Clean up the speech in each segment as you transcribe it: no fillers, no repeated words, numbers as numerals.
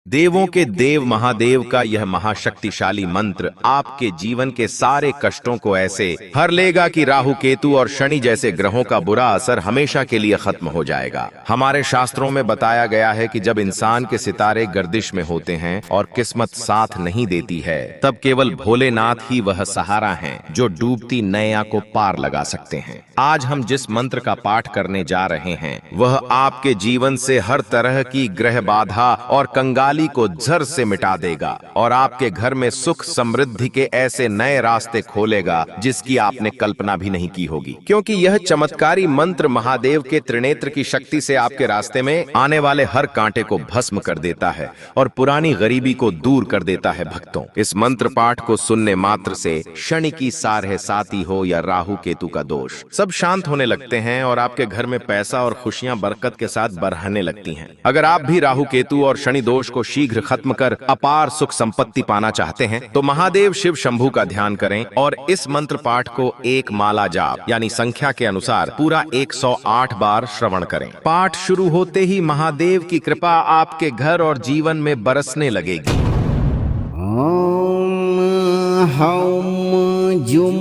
देवों के देव महादेव का यह महाशक्तिशाली मंत्र आपके जीवन के सारे कष्टों को ऐसे हर लेगा कि राहु केतु और शनि जैसे ग्रहों का बुरा असर हमेशा के लिए खत्म हो जाएगा। हमारे शास्त्रों में बताया गया है कि जब इंसान के सितारे गर्दिश में होते हैं और किस्मत साथ नहीं देती है, तब केवल भोलेनाथ ही वह सहारा हैं जो डूबती नैया को पार लगा सकते हैं। आज हम जिस मंत्र का पाठ करने जा रहे हैं वह आपके जीवन से हर तरह की ग्रह बाधा और कंगाली को झर से मिटा देगा और आपके घर में सुख समृद्धि के ऐसे नए रास्ते खोलेगा जिसकी आपने कल्पना भी नहीं की होगी, क्योंकि यह चमत्कारी मंत्र महादेव के त्रिनेत्र की शक्ति से आपके रास्ते में आने वाले हर कांटे को भस्म कर देता है और पुरानी गरीबी को दूर कर देता है। भक्तों, इस मंत्र पाठ को सुनने मात्र से शनि की सारह साती हो या राहु केतु का दोष सब शांत होने लगते हैं और आपके घर में पैसा और खुशियां बरकत के साथ बरहने लगती हैं। अगर आप भी राहु केतु और शनि दोष को शीघ्र खत्म कर अपार सुख संपत्ति पाना चाहते हैं तो महादेव शिव शंभू का ध्यान करें और इस मंत्र पाठ को एक माला जाप यानी संख्या के अनुसार पूरा 108 बार श्रवण करें। पाठ शुरू होते ही महादेव की कृपा आपके घर और जीवन में बरसने लगेगी। हौम जुम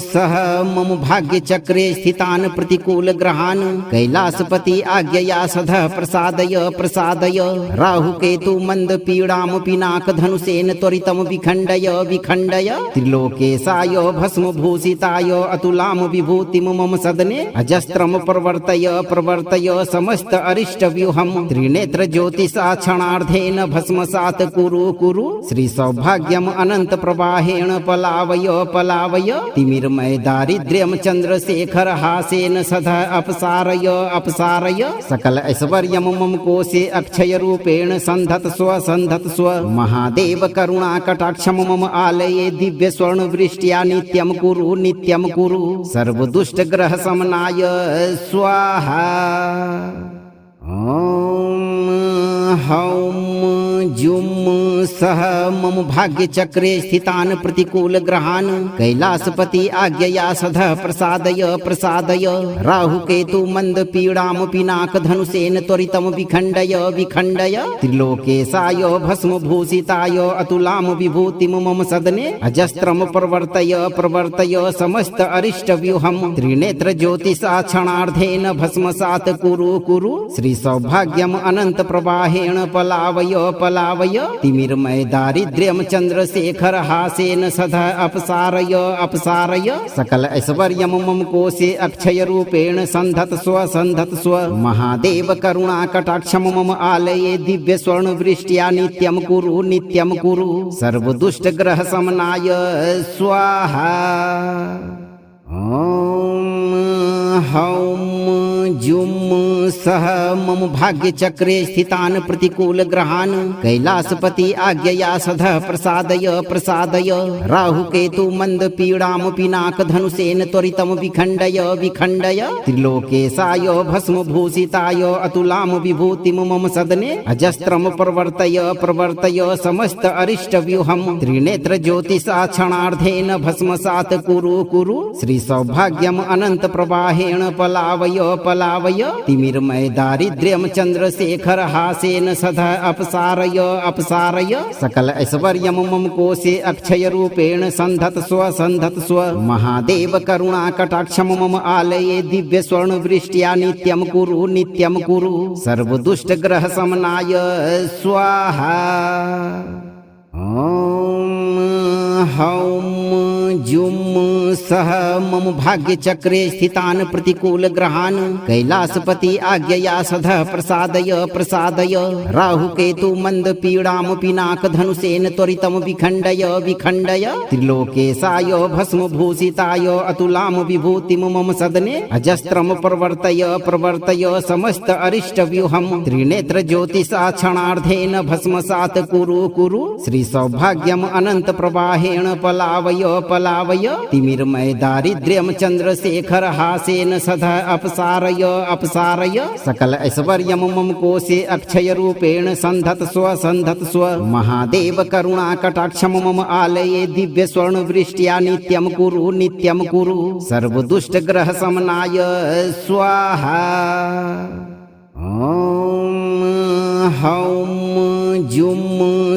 सह मम भाग्य चक्रे स्थितान प्रतिकूल ग्रहान कैलासपति आज्ञया सदः प्रसादय प्रसादय राहु केतु मंद पीड़ाम पिनाक धनुषेन त्वरितम विखंडय विखंडय त्रिलोकेशाय भस्म भूषिताय अतुलाम विभूतिम मम सदने अजस्त्रम प्रवर्तय प्रवर्तय समस्त अरिष्ट व्यूहम त्रिनेत्र ज्योतिषा क्षणार्धेन भस्मसात कुरु कुरु श्री सौभाग्यम अनंत प्रवाहेण पलावय पलावय तिमिरमय दारिद्र्यम चंद्रशेखर हासेन सदा अपसारय अपसारय सकल ऐश्वर्यम मम कोशे अक्षय रूपेण संधत स्व महादेव करुणा कटाक्षम मम आलये दिव्य स्वर्ण वृष्ट्या नित्यम कुरु सर्व दुष्ट ग्रह समनाय स्वाहा। हौम जुम सह मम भाग्य चक्रे स्थितान प्रतिकूल ग्रहान कैलासपति आज्ञया सदः प्रसादय प्रसादय राहु केतु मंद पीड़ाम पिनाक धनुषेन त्वरितम विखंडय विखंडय त्रिलोकेशाय भस्म भूषिताय अतुलाम विभूतिम मम सदने अजस्त्रम प्रवर्तय प्रवर्तय समस्त अरिष्ट व्यूहम त्रिनेत्र ज्योतिषा क्षणार्धेन भस्मसात कुरु कुरु श्री सौभाग्यम अनंत प्रवाहेण पलावय पलावय तिमिरमय दारिद्र्यम चंद्रशेखर हासेन सदा अपसारय अपसारय सकल ऐश्वर्यम मम कोशे अक्षय रूपेण संधत स्व महादेव करुणा कटाक्षम मम आलये दिव्य स्वर्ण वृष्ट्या नित्यम कुरु सर्व दुष्ट ग्रह समनाय स्वाहा। हौम जुम सह मम भाग्य चक्रे स्थितान प्रतिकूल ग्रहान कैलासपति आज्ञया सदः प्रसादय प्रसादय राहु केतु मंद पीड़ाम पिनाक धनुषेन त्वरितम विखंडय विखंडय त्रिलोकेशाय भस्म भूषिताय अतुलाम विभूतिम मम सदने अजस्त्रम प्रवर्तय प्रवर्तय समस्त अरिष्ट व्यूहम त्रिनेत्र ज्योतिषा क्षणार्धेन भस्मसात कुरु कुरु श्री सौभाग्यम अनंत प्रवाहेण पलावय पलावय तिमिरमय दारिद्र्यम चंद्रशेखर हासेन सदा अपसारय अपसारय सकल ऐश्वर्यम मम कोशे अक्षय रूपेण संधत स्व महादेव करुणा कटाक्षम मम आलये दिव्य स्वर्ण वृष्ट्या नित्यम कुरु सर्व दुष्ट ग्रह समनाय स्वाहा। हौम जुम सह मम भाग्य चक्रे स्थितान प्रतिकूल ग्रहान कैलासपति आज्ञया सदः प्रसादय प्रसादय राहु केतु मंद पीड़ाम पिनाक धनुषेन त्वरितम विखंडय विखंडय त्रिलोकेशाय भस्म भूषिताय अतुलाम विभूतिम मम सदने अजस्त्रम प्रवर्तय प्रवर्तय समस्त अरिष्ट व्यूहम त्रिनेत्र ज्योतिषा क्षणार्धेन भस्मसात कुरु श्री सौभाग्यम अनंत प्रवाहेण पलावय पलावय तिमिरमय दारिद्र्यम चंद्रशेखर हासेन सदा अपसारय अपसारय सकल ऐश्वर्यम मम कोशे अक्षय रूपेण संधत स्व महादेव करुणा कटाक्षम मम आलये दिव्य स्वर्ण वृष्ट्या नित्यम कुरु सर्व दुष्ट ग्रह समनाय स्वाहा। हौम जुम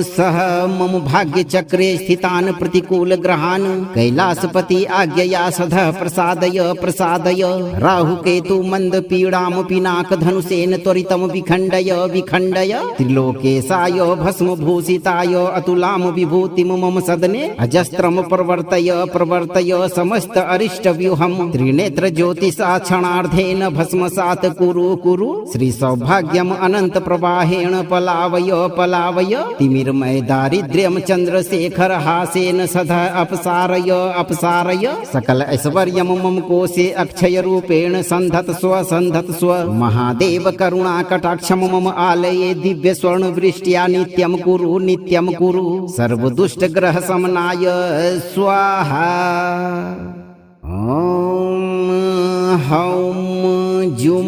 सह मम भाग्यचक्रे स्थितान् प्रतिकूलग्रहान् कैलासपति आज्ञया सदः प्रसादय प्रसादय राहुकेतु मन्दपीडां पिनाकधनुषेण त्वरितं विखण्डय विखण्डय त्रिलोकेशाय भस्मभूषिताय अतुलां विभूतिं मम सदने अजस्त्रं प्रवर्तय प्रवर्तय समस्त अरिष्टव्यूहं त्रिनेत्र ज्योतिषा क्षणार्धेन भस्मसात् कुरु कुरु श्री सौभाग्यम् अनंत प्रवाहेण पलावय पलावय तिमिरमय दारिद्र्यं चंद्रशेखर हासेन सदा अपसारय अपसारय सकल ऐश्वर्यं मम कोशे अक्षय रूपेण संधत स्व महादेव करुणा कटाक्षं मम आलये दिव्य स्वर्ण वृष्ट्या नित्यं कुरु सर्व दुष्ट ग्रह समनाय स्वाहा। ओम हौम जुम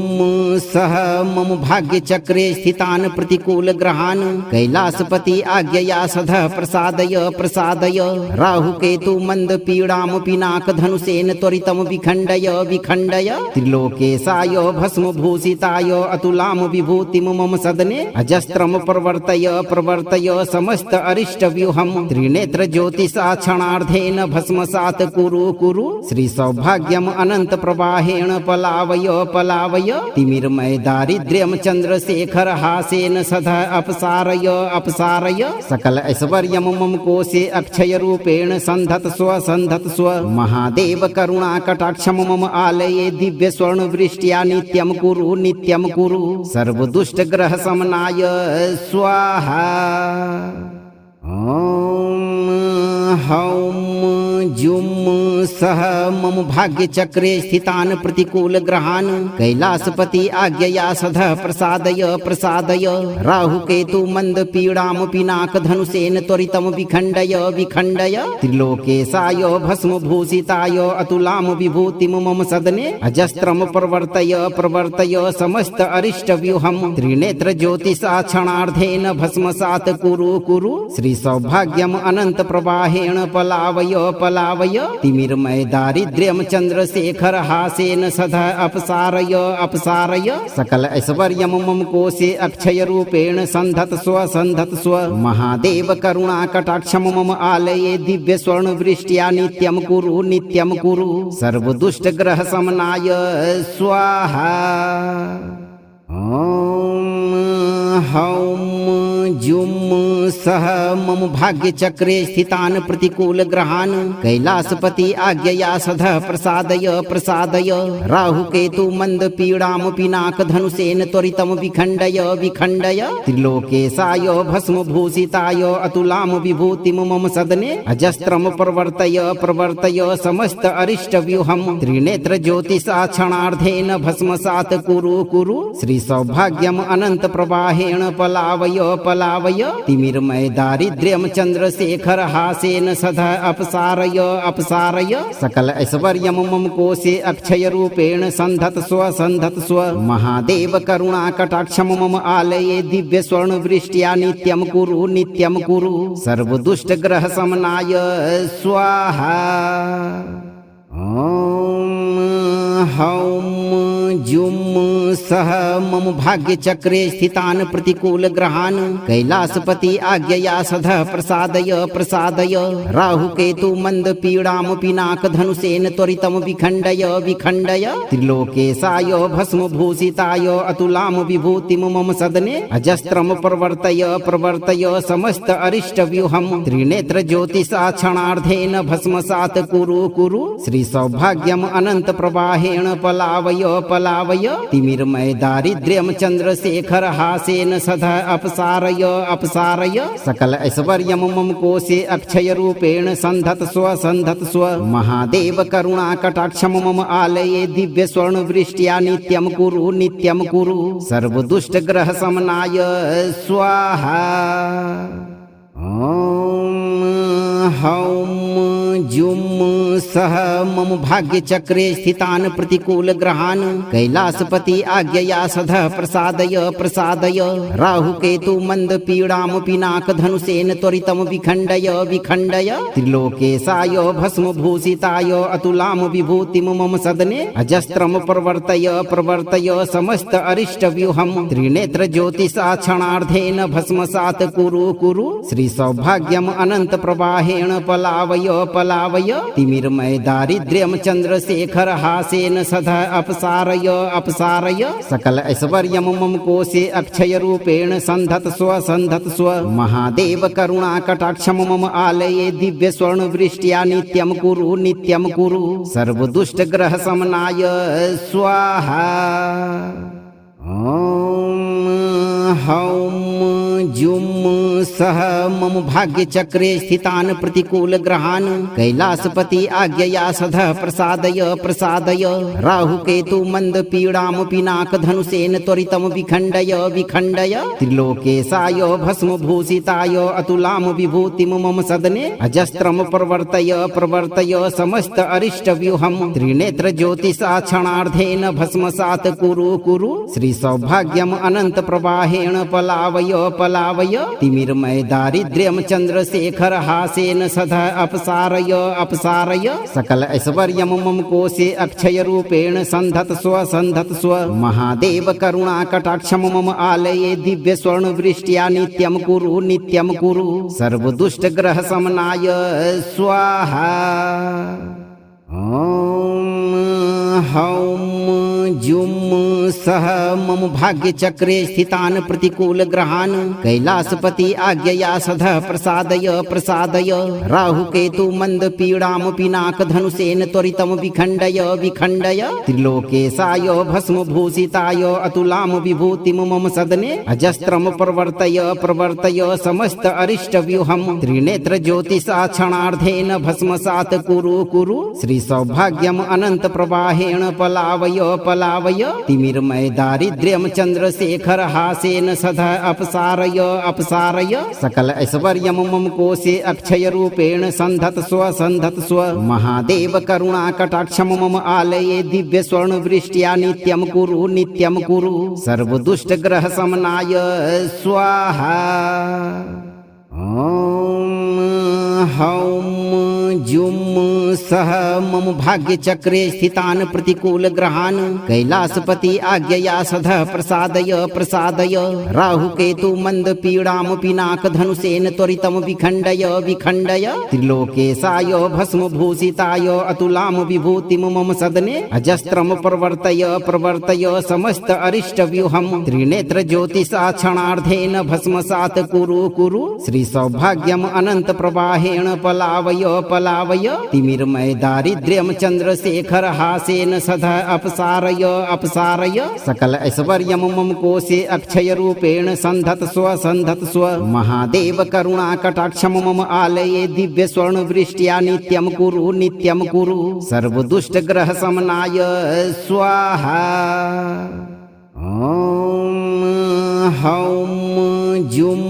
सह मम भाग्यचक्रे स्थितान् प्रतिकूलग्रहान् कैलासपति आज्ञया सदः प्रसादय प्रसादय राहुकेतु मन्दपीडां पिनाकधनुषेण त्वरितं विखण्डय विखण्डय त्रिलोकेशाय भस्मभूषिताय अतुलां विभूतिं मम सदने अजस्त्रं प्रवर्तय प्रवर्तय समस्त अरिष्टव्यूहं त्रिनेत्र ज्योतिषा क्षणार्धेन भस्मसात् कुरु कुरु श्री सौभाग्यम् अनंत प्रवाहेण पलावय पलावय तिमिरमय दारिद्र्यं चंद्रशेखर हासेन सदा अपसारय अपसारय सकल ऐश्वर्यं मम कोशे अक्षय रूपेण संधत स्व महादेव करुणा कटाक्षं मम आलये दिव्य स्वर्ण वृष्ट्या नित्यं कुरु सर्व दुष्ट ग्रह समनाय स्वाहा। ओम हौम जुम सह मम भाग्यचक्रे स्थितान् प्रतिकूलग्रहान् कैलासपति आज्ञया सदः प्रसादय प्रसादय राहुकेतु मन्दपीडां पिनाकधनुषेण त्वरितं विखण्डय विखण्डय त्रिलोकेशाय भस्मभूषिताय अतुलां विभूतिं मम सदने अजस्त्रं प्रवर्तय प्रवर्तय समस्त अरिष्टव्यूहं त्रिनेत्र ज्योतिषा क्षणार्धेन भस्मसात् कुरु श्री सौभाग्यम् अनंत प्रवाहेण पलावय पलावय तिमिरमय दारिद्र्यं चंद्रशेखर हासेन सदा अपसारय अपसारय सकल ऐश्वर्यं मम कोशे अक्षय रूपेण संधत स्व महादेव करुणा कटाक्षं मम आलये दिव्य स्वर्ण वृष्ट्या नित्यं कुरु सर्व दुष्ट ग्रह समनाय स्वाहा। ओम हौम जुम सह मम भाग्यचक्रे स्थितान् प्रतिकूलग्रहान् कैलासपति आज्ञया सदः प्रसादय प्रसादय राहुकेतु मन्दपीडां पिनाकधनुषेण त्वरितं विखण्डय विखण्डय त्रिलोकेशाय भस्मभूषिताय अतुलां विभूतिं मम सदने अजस्त्रं प्रवर्तय प्रवर्तय समस्त अरिष्टव्यूहं त्रिनेत्र ज्योतिषा क्षणार्धेन भस्मसात् कुरु श्री सौभाग्यम् अनंत प्रवाहेण पलावय पलावय तिमिरमय दारिद्र्यं चंद्रशेखर हासेन सदा अपसारय अपसारय सकल ऐश्वर्यं मम कोशे अक्षय रूपेण संधत स्व महादेव करुणा कटाक्षं मम आलये दिव्य स्वर्ण वृष्ट्या नित्यं कुरु सर्व दुष्ट ग्रह समनाय स्वाहा। ओम हौम जुम सह मम भाग्यचक्रे स्थितान् प्रतिकूलग्रहान् कैलासपति आज्ञया सदः प्रसादय प्रसादय राहुकेतु मन्दपीडां पिनाकधनुषेण त्वरितं विखण्डय विखण्डय त्रिलोकेशाय भस्मभूषिताय अतुलां विभूतिं मम सदने अजस्त्रं प्रवर्तय प्रवर्तय समस्त अरिष्टव्यूहं त्रिनेत्र ज्योतिषा क्षणार्धेन भस्मसात् कुरु श्री सौभाग्यम् अनंत प्रवाहेण पलावय पलावय तिमिरमय दारिद्र्यं चंद्रशेखर हासेन सदा अपसारय अपसारय सकल ऐश्वर्यं मम कोशे अक्षय रूपेण संधत स्व महादेव करुणा कटाक्षं मम आलये दिव्य स्वर्ण वृष्ट्या नित्यं कुरु सर्व दुष्ट ग्रह समनाय स्वाहा। ओम हौम जुम सह मम भाग्य चक्रे स्थितान प्रतिकूल ग्रहान कैलासपति आज्ञया सधः प्रसादय प्रसादय राहु केतु मंद पीड़ाम पिनाक धनुषेन त्वरितम विखंडय विखंडय त्रिलोकेशाय भस्म भूषिताय अतुलाम विभूतिम मम सदने अजस्त्रम प्रवर्तय प्रवर्तय समस्त अरिष्ट व्यूहम त्रिनेत्र ज्योतिषा क्षणार्धेन भस्मसात कुरु कुरु श्री सौभाग्यम अनंत प्रवाहेण पलावय पलावय तिमिरमय दारिद्र्यम चंद्रशेखर हासेन सदा अपसारय अपसारय सकल ऐश्वर्यम मम कोशे अक्षय रूपेण संधत स्व महादेव करुणा कटाक्षम मम आलये दिव्य स्वर्ण वृष्टिया नित्यम कुरु सर्व दुष्ट ग्रह समनाय स्वाहा। ओम हौम जुम सह मम भाग्य चक्रे स्थितान प्रतिकूल ग्रहान कैलासपति आज्ञया सधः प्रसादय प्रसादय राहु केतु मंद पीड़ाम पिनाक धनुषेन त्वरितम विखंडय विखंडय त्रिलोकेशाय भस्म भूषिताय अतुलाम विभूतिम मम सदने अजस्त्रम प्रवर्तय प्रवर्तय समस्त अरिष्ट व्यूहम त्रिनेत्र ज्योतिषा क्षणार्धेन भस्मसात कुरु कुरु श्री सौभाग्यम अनंत प्रवाहेण पलावय पलावय तिमिरमय दारिद्र्यम चंद्रशेखर हासेन सदा अपसारय अपसारय सकल ऐश्वर्यम मम कोशे अक्षय रूपेण संधत स्व महादेव करुणा कटाक्षम मम आलये दिव्य स्वर्ण वृष्टिया नित्यम कुरु सर्व दुष्ट ग्रह समनाय स्वाहा। ओम हौम जुम सह मम भाग्य चक्रे स्थितान प्रतिकूल ग्रहान कैलासपति आज्ञया सधः प्रसादय प्रसादय राहु केतु मंद पीड़ाम पिनाक धनुषेन त्वरितम विखंडय विखंडय त्रिलोकेशाय भस्म भूषिताय अतुलाम विभूतिम मम सदने अजस्त्रम प्रवर्तय प्रवर्तय समस्त अरिष्ट व्यूहम त्रिनेत्र ज्योतिषा क्षणार्धेन भस्मसात कुरु कुरु श्री सौभाग्यम अनंत प्रवाहेण पलावय पलावय तिमिरमय दारिद्र्यम चंद्रशेखर हासेन सदा अपसारय अपसारय सकल ऐश्वर्यम मम कोशे अक्षय रूपेण संधत स्व महादेव करुणा कटाक्षम मम आलये दिव्य स्वर्ण वृष्टिया नित्यम कुरु सर्व दुष्ट ग्रह समनाय स्वाहा। ओम हौम जुम सह मम भाग्य चक्रे स्थितान प्रतिकूल ग्रहान कैलासपति आज्ञया सधः प्रसादय प्रसादय राहु केतु मंद पीड़ाम पिनाक धनुषेन त्वरितम विखंडय विखंडय त्रिलोकेशाय भस्म भूषिताय अतुलाम विभूतिम मम सदने अजस्त्रम प्रवर्तय प्रवर्तय समस्त अरिष्ट व्यूहम त्रिनेत्र ज्योतिषा क्षणार्धेन भस्मसात कुरु श्री सौभाग्यम अनंत प्रवाहेण पलावय पलावय तिमिरमय दारिद्र्यम चंद्रशेखर हासेन सदा अपसारय अपसारय सकल ऐश्वर्यम मम कोशे अक्षय रूपेण संधत स्व महादेव करुणा कटाक्षम मम आलये दिव्य स्वर्ण वृष्टिया नित्यम कुरु सर्व दुष्ट ग्रह समनाय स्वाहा। ओम हौम जुम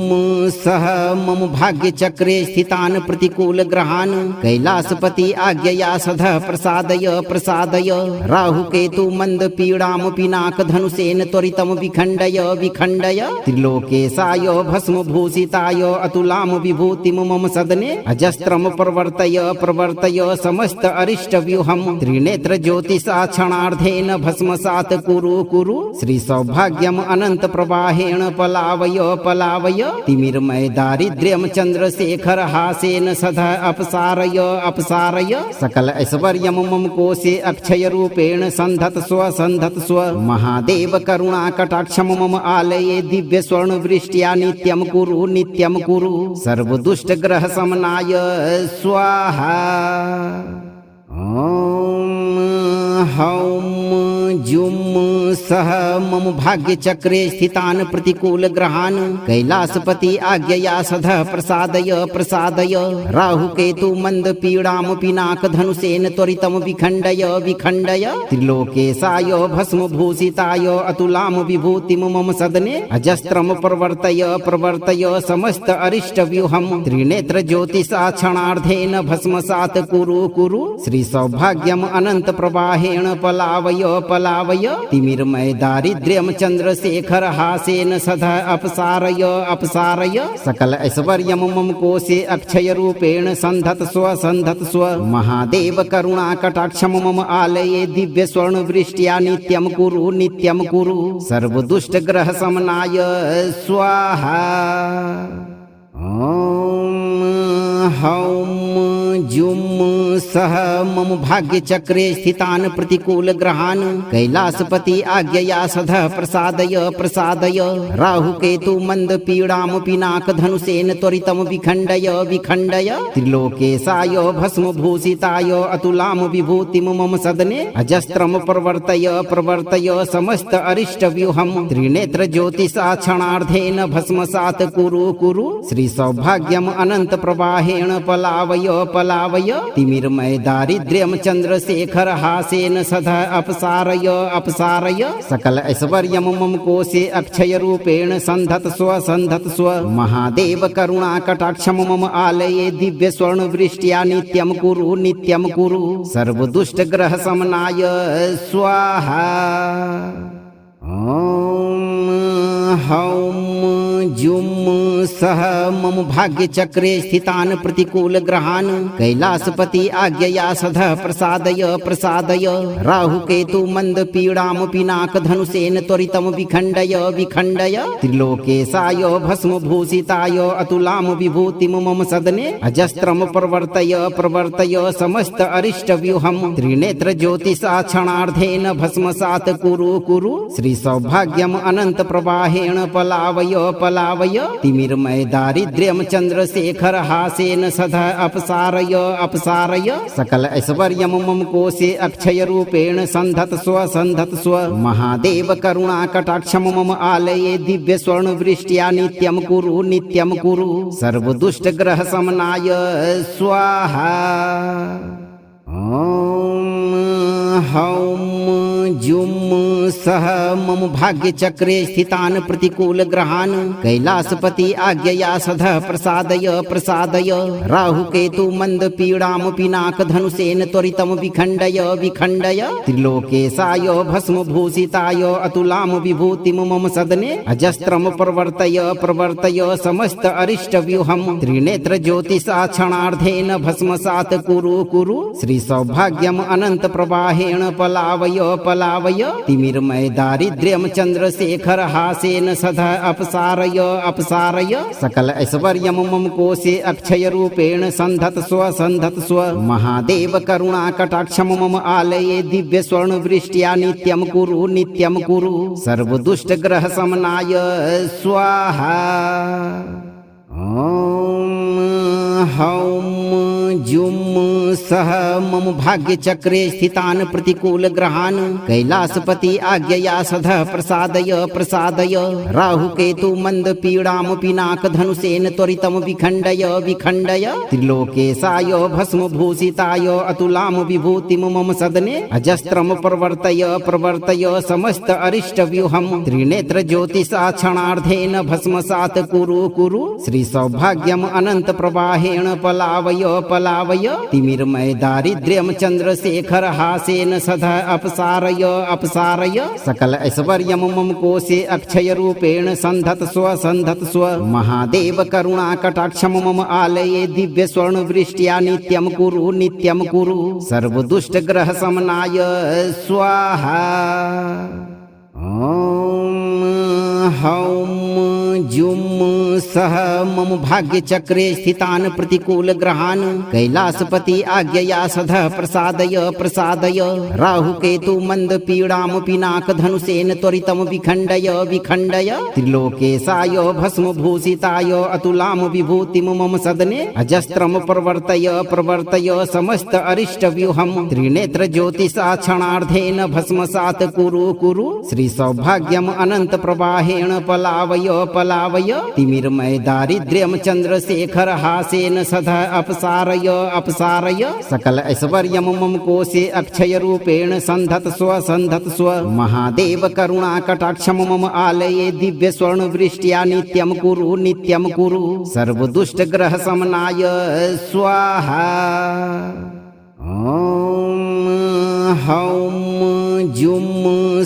सह मम भाग्य चक्रे स्थितान प्रतिकूल ग्रहान कैलासपति आज्ञया सधः प्रसादय प्रसादय राहु केतु मंद पीड़ाम पिनाक धनुषेन त्वरितम विखंडय विखंडय त्रिलोकेशाय भस्म भूषिताय अतुलाम विभूतिम मम सदने अजस्त्रम प्रवर्तय प्रवर्तय समस्त अरिष्ट व्यूहम त्रिनेत्र ज्योतिषा क्षणार्धेन भस्मसात कुरु श्री सौभाग्यम अनंत प्रवाहेण पलावय पलावय तिमिरमय दारिद्र्यम चंद्रशेखर हासेन सदा अपसारय अपसारय सकल ऐश्वर्यम मम कोशे अक्षय रूपेण संधत स्व महादेव करुणा कटाक्षम मम आलये दिव्य स्वर्ण वृष्टिया नित्यम कुरु सर्व दुष्ट ग्रह समनाय स्वाहा। ओम हौम जुम सह मम भाग्य चक्रे स्थितान प्रतिकूल ग्रहान कैलासपति आज्ञया सदः प्रसादय प्रसादय राहु केतु मंद पीड़ाम पिनाक धनुषेन त्वरितम विखंडय विखंडय त्रिलोकेशाय भस्म भूषिताय अतुलाम विभूतिम मम सदने अजस्त्रम प्रवर्तय प्रवर्तय समस्त अरिष्ट व्यूहम त्रिनेत्र ज्योतिषा क्षणार्धेन भस्मसात कुरु कुरु श्री सौभाग्यम अनंत प्रवाहेण पलावय पलावय तिमिरमय दारिद्र्यम चंद्रशेखर हासेन सदा अपसारय अपसारय सकल ऐश्वर्यम मम कोशे अक्षय रूपेण संधत स्व महादेव करुणा कटाक्षम मम आलये दिव्य स्वर्ण वृष्ट्या नित्यम कुरु सर्व दुष्ट ग्रह समनाय स्वाहा। ओम हौम जुम सह मम भाग्य चक्रे स्थितान प्रतिकूल ग्रहान कैलासपति आज्ञया सदः प्रसादय प्रसादय राहु केतु मंद पीड़ाम पिनाक धनुषेन त्वरितम विखंडय विखंडय त्रिलोकेशाय भस्म भूषिताय अतुलाम विभूतिम मम सदने अजस्त्रम प्रवर्तय प्रवर्तय समस्त अरिष्ट व्यूहम त्रिनेत्र ज्योतिषा क्षणार्धेन भस्मसात कुरु कुरु श्री सौभाग्यम अनंत प्रवाहेण पलावय पलावय तिमिरमय दारिद्र्यम चंद्रशेखर हासेन सदा अपसारय अपसारय सकल ऐश्वर्यम मम कोशे अक्षय रूपेण संधत स्व महादेव करुणा कटाक्षम मम आलये दिव्य स्वर्ण वृष्ट्या नित्यम कुरु सर्व दुष्ट ग्रह समनाय स्वाहा। ओम हौम जुम सह मम भाग्य चक्रे स्थितान प्रतिकूल ग्रहान कैलासपति आज्ञया सदः प्रसादय प्रसादय राहु केतु मंद पीड़ाम पिनाक धनुषेन त्वरितम विखंडय विखंडय त्रिलोकेशाय भस्म भूषिताय अतुलाम विभूतिम मम सदने अजस्त्रम प्रवर्तय प्रवर्तय समस्त अरिष्ट व्यूहम त्रिनेत्र ज्योतिषा क्षणार्धेन भस्मसात कुरु श्री सौभाग्यम अनंत प्रवाहेण पलावय पलावय तिमिरमय दारिद्र्यम चंद्रशेखर हासेन सदा अपसारय अपसारय सकल ऐश्वर्यम मम कोशे अक्षय रूपेण संधत स्व महादेव करुणा कटाक्षम मम आलये दिव्य स्वर्ण वृष्ट्या नित्यम कुरु सर्व दुष्ट ग्रह समनाय स्वाहा। ओम हौम जुम सह मम भाग्य चक्रे स्थितान प्रतिकूल ग्रहान कैलासपति आज्ञया सदः प्रसादय प्रसादय राहु केतु मंद पीड़ाम पिनाक धनुषेन त्वरितम विखंडय विखंडय त्रिलोकेशाय भस्म भूषिताय अतुलाम विभूतिम मम सदने अजस्त्रम प्रवर्तय प्रवर्तय समस्त अरिष्ट व्यूहम त्रिनेत्र ज्योतिषा क्षणार्धेन भस्मसात कुरु श्री सौभाग्यम अनंत प्रवाहेण पलावय पलावय तिमिरमय दारिद्र्यम चंद्रशेखर हासेन सदा अपसारय अपसारय सकल ऐश्वर्यम मम कोशे अक्षय रूपेण संधत स्व महादेव करुणा कटाक्षम मम आलये दिव्य स्वर्ण वृष्ट्या नित्यम कुरु सर्व दुष्ट ग्रह समनाय स्वाहा। ओम हौम जुम सह मम भाग्य चक्रे स्थितान प्रतिकूल ग्रहान कैलासपति आज्ञया सदः प्रसादय प्रसादय राहु केतु मंद पीड़ाम पिनाक धनुषेन त्वरितम विखंडय विखंडय त्रिलोकेशाय भस्म भूषिताय अतुलाम विभूतिम मम सदने अजस्त्रम प्रवर्तय प्रवर्तय समस्त अरिष्ट व्यूहम त्रिनेत्र ज्योतिषा क्षणार्धेन भस्मसात कुरु श्री सौभाग्यम अनंत प्रवाहेण पलावय पलावय तिमिरमय दारिद्र्यम चंद्रशेखर हासेन सदा अपसारय अपसारय सकल ऐश्वर्यम मम कोशे अक्षय रूपेण संधत स्व महादेव करुणा कटाक्षम मम आलये दिव्य स्वर्ण वृष्ट्या नित्यम कुरु सर्व दुष्ट ग्रह समनाय स्वाहा। ओम हौम जुम सह मम भाग्य चक्रे स्थितान प्रतिकूल ग्रहान कैलासपति आज्ञया सधः प्रसादय प्रसादय राहु केतु मंद पीड़ाम पिनाक धनुषेन त्वरितम विखंडय विखंडय त्रिलोकेशाय भस्म भूषिताय अतुलाम विभूतिम मम सदने अजस्त्रम प्रवर्तय प्रवर्तय समस्त अरिष्ट व्यूहम त्रिनेत्र ज्योतिषा क्षणार्धेन भस्मसात कुरु कुरु श्री सौभाग्यम अनंत प्रवाहेण पलावय पलावय तिमिरमय दारिद्र्यम चंद्रशेखर हासेन सदा अपसारय अपसारय सकल ऐश्वर्यम मम कोशे अक्षय रूपेण संधत स्व महादेव करुणा कटाक्षम मम आलये दिव्य स्वर्ण वृष्ट्या नित्यम कुरु सर्व दुष्ट ग्रह समनाय स्वाहा। ओम हौम जुम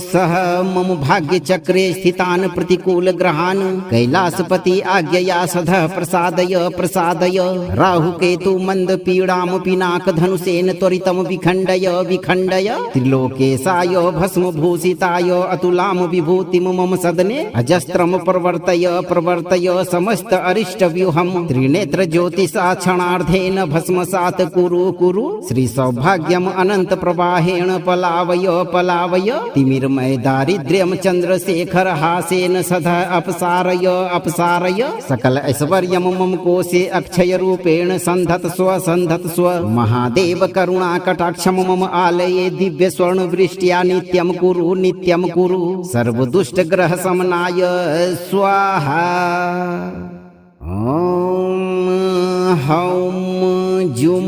सह मम भाग्य चक्रे स्थितान प्रतिकूल ग्रहान कैलासपति आज्ञया सधः प्रसादय प्रसादय राहु केतु मंद पीड़ाम पिनाक धनुषेन त्वरितम विखंडय विखंडय त्रिलोकेशाय भस्म भूषिताय अतुलाम विभूतिम मम सदने अजस्त्रम प्रवर्तय प्रवर्तय समस्त अरिष्ट व्यूहम त्रिनेत्र ज्योतिषा क्षणार्धेन भस्मसात कुरु कुरु श्री सौभाग्यम अनंत प्रवाहेण पलावय पलावय तिमिरमय दारिद्र्यम चंद्रशेखर हासेन सदा अपसारय अपसारय सकल ऐश्वर्यम मम कोशे अक्षय रूपेण संधत स्व महादेव करुणा कटाक्षम मम आलये दिव्य स्वर्ण वृष्ट्या नित्यम कुरु सर्व दुष्ट ग्रह समनाय स्वाहा। ओम हौम जुम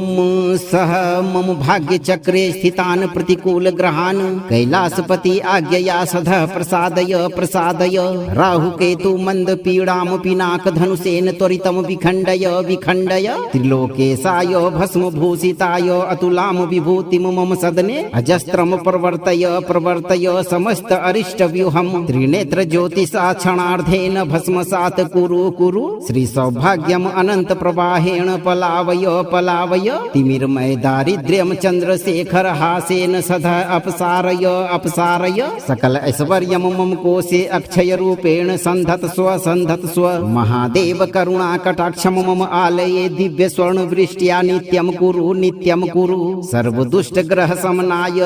सह मम भाग्य चक्रे स्थितान प्रतिकूल ग्रहान कैलासपति आज्ञया सधः प्रसादय प्रसादय राहु केतु मंद पीड़ाम पिनाक धनुषेन त्वरितम विखंडय विखंडय त्रिलोकेशाय भस्म भूषिताय अतुलाम विभूतिम मम सदने अजस्त्रम प्रवर्तय प्रवर्तय समस्त अरिष्ट व्यूहम त्रिनेत्र ज्योतिषा क्षणार्धेन भस्मसात कुरु श्री सौभाग्यम अनंत प्रवाहेण पलावय पलावय तिमिरमय दारिद्र्यम चंद्रशेखर हासेन सदा अपसारय अपसारय सकल ऐश्वर्यम मम कोशे अक्षय रूपेण संधत स्व महादेव करुणा कटाक्षम मम आलये दिव्य स्वर्ण वृष्ट्या नित्यम कुरु सर्व दुष्ट ग्रह समनाय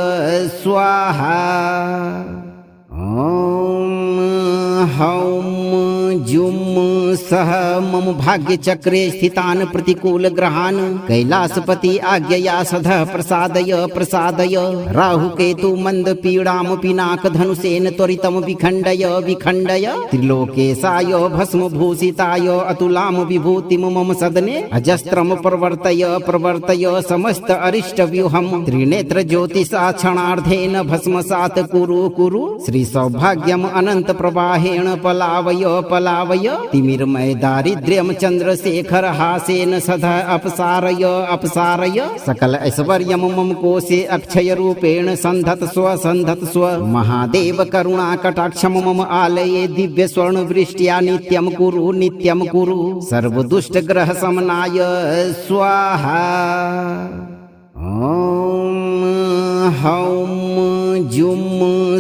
स्वाहा। ओम हौम जुम सह मम भाग्य चक्रे स्थितान प्रतिकूल ग्रहान कैलासपति आज्ञया सधः प्रसादय प्रसादय राहु केतु मंद पीड़ाम पिनाक धनुषेन त्वरितम विखंडय विखंडय त्रिलोकेशाय भस्म भूषिताय अतुलाम विभूतिम मम सदने अजस्त्रम प्रवर्तय प्रवर्तय समस्त अरिष्ट व्यूहम त्रिनेत्र ज्योतिषा क्षणार्धेन भस्मसात कुरु श्री सौभाग्यम अनंत प्रवाहेण पलावय पलावय तिमिरमय दारिद्र्यम चंद्रशेखर हासेन सदा अपसारय अपसारय सकल ऐश्वर्यम मम कोशे अक्षय रूपेण संधत स्व महादेव करुणा कटाक्षम मम आलये दिव्य स्वर्ण वृष्ट्या नित्यम कुरु सर्व दुष्ट ग्रह समनाय स्वाहा। ओम हौम जुम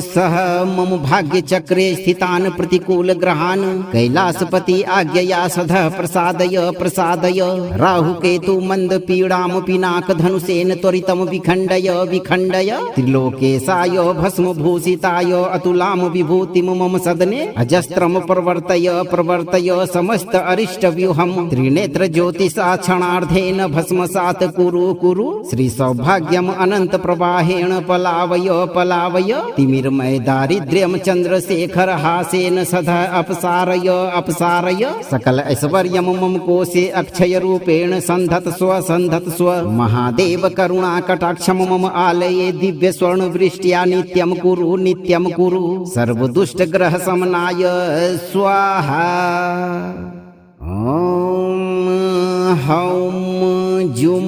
सह मम भाग्य चक्रे स्थितान प्रतिकूल ग्रहान कैलासपति आज्ञया सधः प्रसादय प्रसादय राहु केतु मंद पीड़ाम पिनाक धनुषेन त्वरितम विखंडय विखंडय त्रिलोकेशाय भस्म भूषिताय अतुलाम विभूतिम मम सदने अजस्त्रम प्रवर्तय प्रवर्तय समस्त अरिष्ट व्यूहम त्रिनेत्र ज्योतिषा क्षणार्धेन भस्मसात कुरु श्री सौभाग्यम अनंत प्रवाहेण पलावय पलावय तिमिरमय दारिद्र्यम चंद्रशेखर हासेन सदा अपसारय अपसारय सकल ऐश्वर्यम मम कोशे अक्षय रूपेण संधत स्व महादेव करुणा कटाक्षम मम आलये दिव्य स्वर्ण वृष्ट्या नित्यम कुरु सर्व दुष्ट ग्रह समनाय स्वाहा। ओम हौम जुम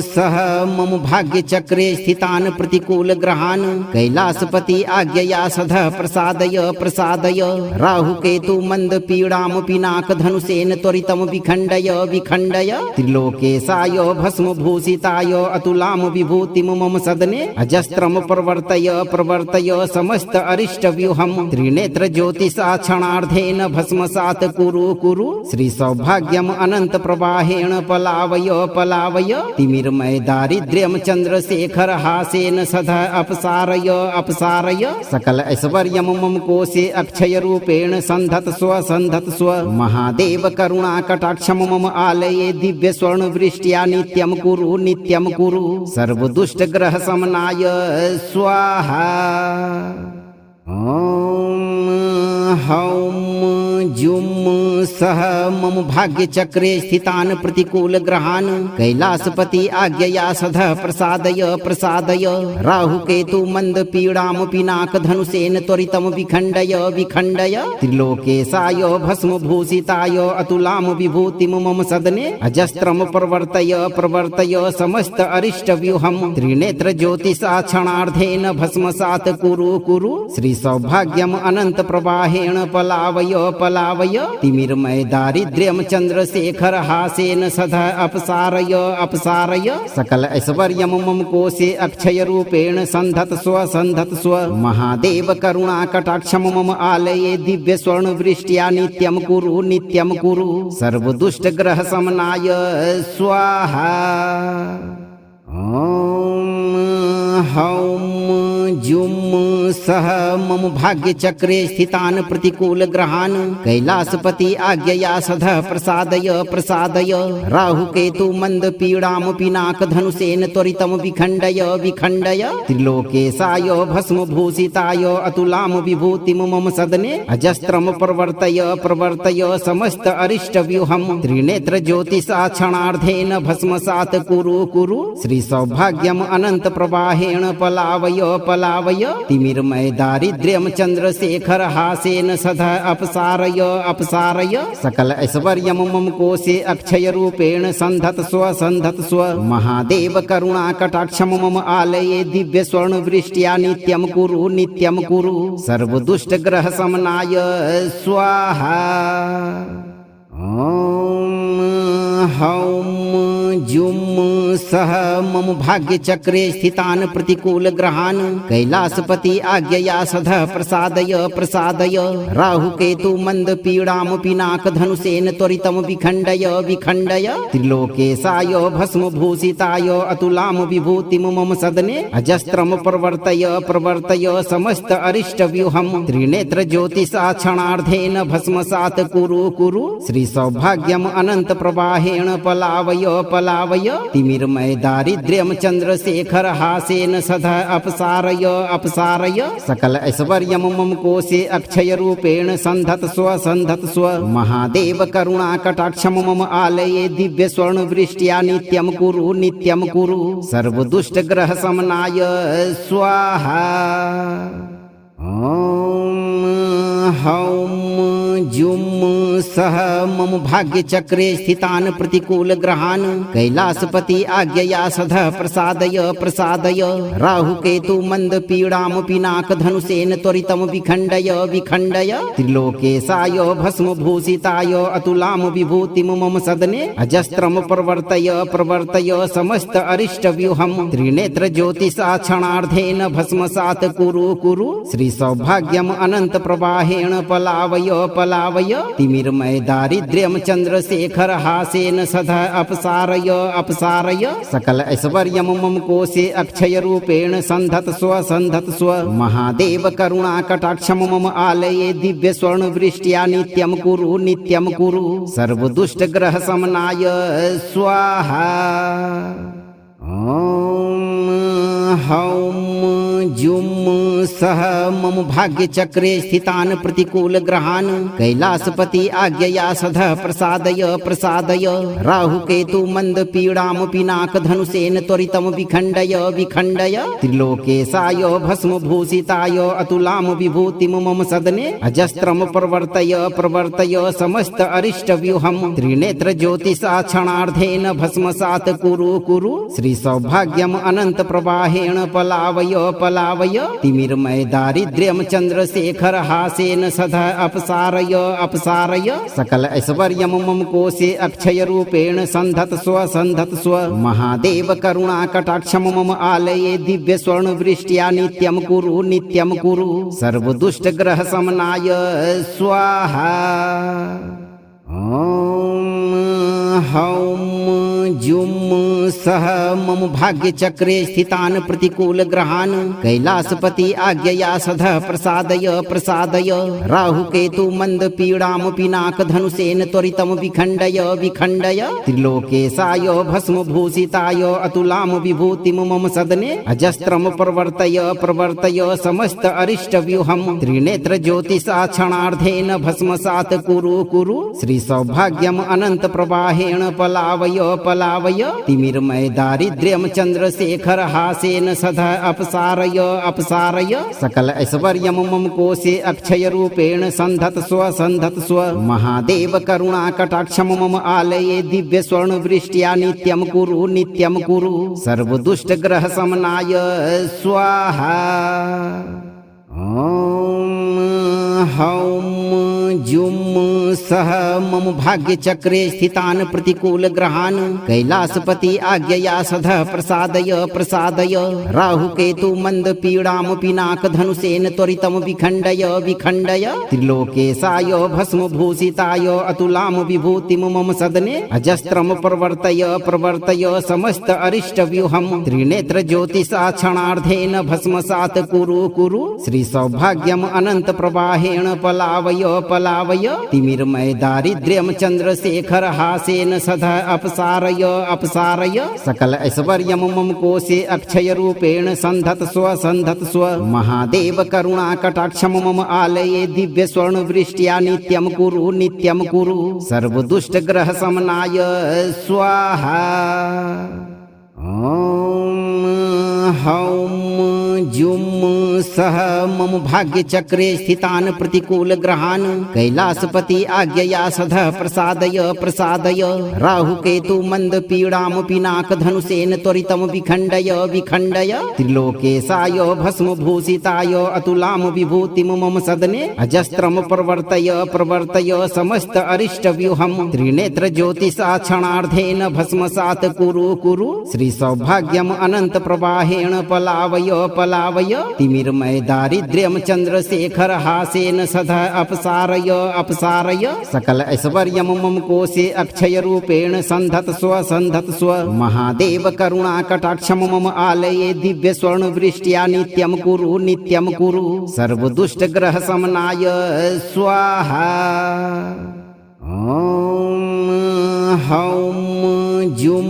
सह मम भाग्यचक्रे स्थितान् प्रतिकूल ग्रहान् कैलासपति आज्ञया सदः प्रसादय प्रसादय राहुकेतु मंद पीड़ाम पिनाक धनुषेन त्वरितम विखण्डय विखण्डय त्रिलोकेशाय भस्म भूषिताय अतुलाम विभूतिम मम सदने अजस्त्रम प्रवर्तय प्रवर्तय समस्त अरिष्ट व्यूहम त्रिनेत्र ज्योतिषा क्षणार्धेन भस्मसात् कुरु कुरु श्री सौभाग्यम अनंत प्रवाहेण पलावय पलावय तिमिरमय दारिद्र्यम चंद्रशेखर हासेन सदा अपसारय अपसारय सकल ऐश्वर्यम मम कोशे अक्षय रूपेण संधत स्व महादेव करुणा कटाक्षम मम आलये दिव्य स्वर्ण वृष्ट्या नित्यम कुरु सर्व दुष्ट ग्रह समनाय स्वाहा। ओम हौम जुम सह मम भाग्यचक्रे स्थितान् प्रतिकूल ग्रहान् कैलासपति आज्ञया सदः प्रसादय प्रसादय राहुकेतु मंद पीड़ाम पिनाक धनुषेन त्वरितम विखण्डय विखण्डय त्रिलोकेशाय भस्म भूषिताय अतुलाम विभूतिम मम सदने अजस्त्रम प्रवर्तय प्रवर्तय समस्त अरिष्ट व्यूहम त्रिनेत्र ज्योतिषा क्षणार्धेन भस्मसात् कुरु कुरु श्री सौभाग्यम अनंत प्रवाहेण पलावय पलावय तिमिरमय दारिद्र्यम चंद्रशेखर हासेन सदा अपसारय अपसारय सकल ऐश्वर्यम मम कोशे अक्षय रूपेण संधत स्व महादेव करुणा कटाक्षम मम आलये दिव्य स्वर्ण वृष्ट्या नित्यम कुरु सर्व दुष्ट ग्रह समनाय स्वाहा। ओम हौम जुम सह मम भाग्यचक्रे स्थितान् प्रतिकूल ग्रहान् कैलासपति आज्ञया सदः प्रसादय प्रसादय राहुकेतु मंद पीड़ाम पिनाक धनुषेन त्वरितम विखण्डय विखण्डय त्रिलोकेशाय भस्म भूषिताय अतुलाम विभूतिम मम सदने अजस्त्रम प्रवर्तय प्रवर्तय समस्त अरिष्ट व्यूहम त्रिनेत्र ज्योतिषा क्षणार्धेन भस्मसात् कुरु श्री सौभाग्यम अनंत प्रवाहेण पलावय पलावय तिमिरमय दारिद्र्यम चंद्रशेखर हासेन सदा अपसारय अपसारय सकल ऐश्वर्यम मम कोशे अक्षय रूपेण संधत स्व महादेव करुणा कटाक्षम मम आलये दिव्य स्वर्ण वृष्ट्या नित्यम कुरु सर्व दुष्ट ग्रह समनाय स्वाहा। ओम हौम जुम सह मम भाग्यचक्रे स्थितान् प्रतिकूल ग्रहान् कैलासपति आज्ञया सदः प्रसादय प्रसादय राहुकेतु मंद पीड़ाम पिनाक धनुषेन त्वरितम विखण्डय विखण्डय त्रिलोकेशाय भस्म भूषिताय अतुलाम विभूतिम मम सदने अजस्त्रम प्रवर्तय प्रवर्तय समस्त अरिष्ट व्यूहम त्रिनेत्र ज्योतिषा क्षणार्धेन भस्मसात् कुरु श्री सौभाग्यम अनंत प्रवाहेण पलावय पलावय तिमिरमय दारिद्र्यम चंद्रशेखर हासेन सदा अपसारय अपसारय सकल ऐश्वर्यम मम कोशे अक्षय रूपेण संधत स्व महादेव करुणा कटाक्षम मम आलये दिव्य स्वर्ण वृष्ट्या नित्यम कुरु सर्व दुष्ट ग्रह समनाय स्वाहा। ओम हौम जुम सह मम भाग्यचक्रे स्थितान् प्रतिकूल ग्रहान् कैलासपति आज्ञया सदः प्रसादय प्रसादय राहुकेतु मंद पीड़ाम पिनाक धनुषेन त्वरितम विखण्डय विखण्डय त्रिलोकेशाय भस्म भूषिताय अतुलाम विभूतिम मम सदने अजस्त्रम प्रवर्तय प्रवर्तय समस्त अरिष्ट व्यूहम त्रिनेत्र ज्योतिषा क्षणार्धेन भस्मसात् कुरु श्री सौभाग्यम अनंत प्रवाहेण पलावय पलावय तिमिरमय दारिद्र्यम चंद्रशेखर हासेन सदा अपसारय अपसारय सकल ऐश्वर्यम मम कोशे अक्षय रूपेण संधत स्व महादेव करुणा कटाक्षम मम आलये दिव्य स्वर्ण वृष्ट्या नित्यम कुरु सर्व दुष्ट ग्रह समनाय स्वाहा। ओम हौम जुम सह मम भाग्य चक्रे स्थितान प्रतिकूल ग्रहान कैलासपति आज्ञया सधः प्रसादय प्रसादय राहु केतु मंद पीड़ाम पिनाक धनुषेन त्वरितम विखंडय विखंडय त्रिलोकेशाय भस्म भूषिताय अतुलाम विभूतिम मम सदने अजस्त्रम प्रवर्तय प्रवर्तय समस्त अरिष्ट व्यूहम त्रिनेत्र ज्योतिषा क्षणार्धेन भस्मसात कुरु कुरु श्री सौभाग्यम अनंत प्रवाहेण पलावय पलावय तिमिरमय दारिद्र्यम चंद्रशेखर हासेन सदा अपसारय अपसारय सकल ऐश्वर्यम मम कोशे अक्षय रूपेण संधत स्व महादेव करुणा कटाक्षम मम आलये दिव्य स्वर्ण वृष्ट्या नित्यम कुरु सर्व दुष्ट ग्रह समनाय स्वाहा। ओम हौम जुम सह मम भाग्य चक्रे स्थितान प्रतिकूल ग्रहान कैलासपति आज्ञया सधः प्रसादय प्रसादय राहु केतु मंद पीड़ाम पिनाक धनुषेन त्वरितम विखंडय विखंडय त्रिलोकेशाय भस्म भूषिताय अतुलाम विभूतिम मम सदने अजस्त्रम प्रवर्तय प्रवर्तय समस्त अरिष्ट व्यूहम त्रिनेत्र ज्योतिषा क्षणार्धेन भस्मसात कुरु कुरु श्री सौभाग्यम अनंत प्रवाहेण पलावय पलावय तिमिरमय दारिद्र्यम चंद्रशेखर हासेन सदा अपसारय अपसारय सकल ऐश्वर्यम मम कोशे अक्षय रूपेण संधत स्व महादेव करुणा कटाक्षम मम आलये दिव्य स्वर्ण वृष्ट्या नित्यम कुरु सर्व दुष्ट ग्रह समनाय स्वाहा। ओम हौम जुम सह मम भाग्य चक्रे स्थितान प्रतिकूल ग्रहान कैलासपति आज्ञया सधः प्रसादय प्रसादय राहु केतु मंद पीड़ाम पिनाक धनुषेन त्वरितम विखंडय विखंडय त्रिलोकेशाय भस्म भूषिताय अतुलाम विभूतिम मम सदने अजस्त्रम प्रवर्तय प्रवर्तय समस्त अरिष्ट व्यूहम त्रिनेत्र ज्योतिषा क्षणार्धेन भस्मसात कुरु श्री सौभाग्यम अनंत प्रवाहेण पलावय पलावय तिमिरमय दारिद्र्यम चंद्रशेखर हासेन सदा अपसारय अपसारय सकल ऐश्वर्यम मम कोशे अक्षय रूपेण संधत स्व महादेव करुणा कटाक्षम मम आलये दिव्य स्वर्ण वृष्ट्या नित्यम कुरु सर्व दुष्ट ग्रह समनाय स्वाहा। ओम हौम जुम सह मम भाग्य चक्रे स्थितान प्रतिकूल ग्रहान कैलासपति आज्ञया सधः प्रसादय प्रसादय राहु केतु मंद पीड़ाम पिनाक धनुषेन त्वरितम विखंडय विखंडय त्रिलोकेशाय भस्म भूषिताय अतुलाम विभूतिम मम सदने अजस्त्रम प्रवर्तय प्रवर्तय समस्त अरिष्ट व्यूहम त्रिनेत्र ज्योतिषा क्षणार्धेन भस्मसात कुरु श्री सौभाग्यम अनंत प्रवाहेण पलावय पलावय तिमिरमय दारिद्र्यम चंद्रशेखर हासेन सदा अपसारय अपसारय सकल ऐश्वर्यम मम कोशे अक्षय रूपेण संधत स्व महादेव करुणा कटाक्षम मम आलये दिव्य स्वर्ण वृष्ट्या नित्यम कुरु सर्व दुष्ट ग्रह समनाय स्वाहा। ओम हौम जुम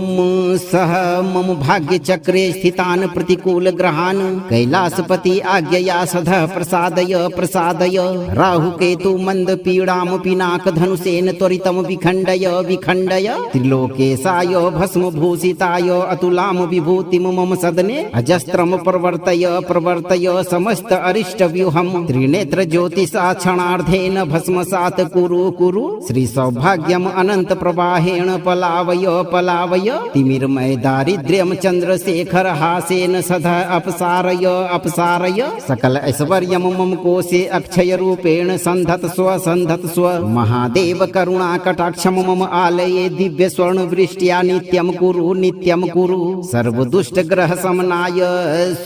सह मम भाग्य चक्रे स्थितान प्रतिकूल ग्रहान कैलासपति आज्ञया सधः प्रसादय प्रसादय राहु केतु मंद पीड़ाम पिनाक धनुषेन त्वरितम विखंडय विखंडय त्रिलोकेशाय भस्म भूषिताय अतुलाम विभूतिम मम सदने अजस्त्रम प्रवर्तय प्रवर्तय समस्त अरिष्ट व्यूहम त्रिनेत्र ज्योतिषा क्षणार्धेन भस्मसात कुरु श्री सौभाग्यम अनंत प्रवाहेण पलावय पलावय तिमिरमय दारिद्र्यम चंद्रशेखर हासेन सदा अपसारय अपसारय सकल ऐश्वर्यम मम कोशे अक्षय रूपेण संधत स्व महादेव करुणा कटाक्षम मम आलये दिव्य स्वर्ण वृष्ट्या नित्यम कुरु सर्व दुष्ट ग्रह समनाय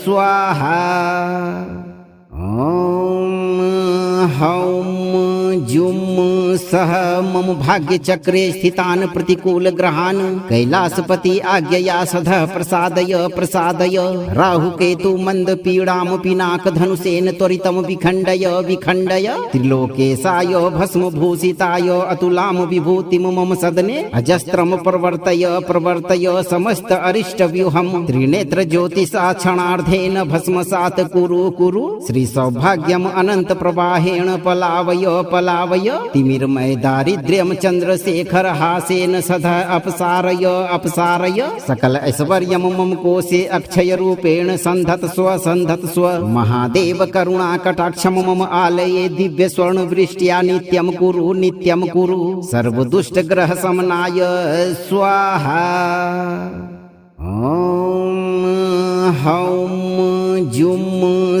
स्वाहा। ओम हौम जुम सह मम भाग्य चक्रे स्थितान प्रतिकूल ग्रहान् कैलासपति आज्ञया सधः प्रसादय प्रसादय राहु केतु मंद पीड़ाम पिनाक धनुषेन त्वरितम विखंडय विखंडय त्रिलोकेशाय भस्म भूषिताय अतुलाम विभूतिम मम सदने अजस्त्रम प्रवर्तय प्रवर्तय समस्त अरिष्ट व्यूहम त्रिनेत्र ज्योतिषा क्षणार्धेन भस्मसात कुरु कुरु श्री सौभाग्यम अनंत प्रवाहेण पलावय पलावय तिमिरमय दारिद्र्यम चंद्रशेखर हासेन सदा अपसारय अपसारय सकल ऐश्वर्यम मम कोशे अक्षय रूपेण संधत स्व महादेव करुणा कटाक्षम मम आलये दिव्य स्वर्ण वृष्ट्या नित्यम कुरु सर्व दुष्ट ग्रह समनाय स्वाहा। ओम हौम जुम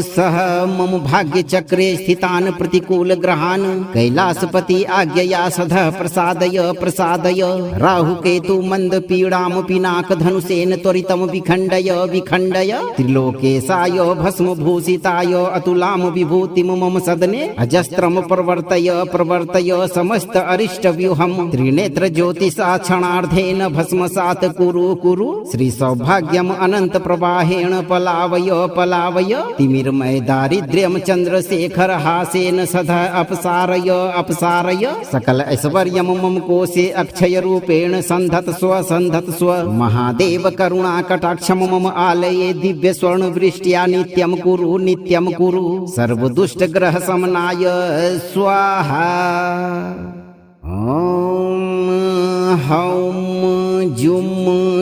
सह मम भाग्य चक्रे स्थितान प्रतिकूल ग्रहान् कैलासपति आज्ञया सधः प्रसादय प्रसादय राहु केतु मंद पीड़ाम पिनाक धनुषेन त्वरितम विखंडय विखंडय त्रिलोकेशाय भस्म भूषिताय अतुलाम विभूतिम मम सदने अजस्त्रम प्रवर्तय प्रवर्तय समस्त अरिष्ट व्यूहम त्रिनेत्र ज्योतिषा क्षणार्धेन भस्मसात कुरु कुरु श्री सौभाग्यम अनंत प्रवाहेण पलावय पलावय तिमिरमय दारिद्र्यम चंद्रशेखर हासेन सदा अपसारय अपसारय सकल ऐश्वर्यम मम कोशे अक्षय रूपेण संधत स्व महादेव करुणा कटाक्षम मम आलये दिव्य स्वर्ण वृष्ट्या नित्यम कुरु सर्व दुष्ट ग्रह समनाय स्वाहा। ओम हौम जुम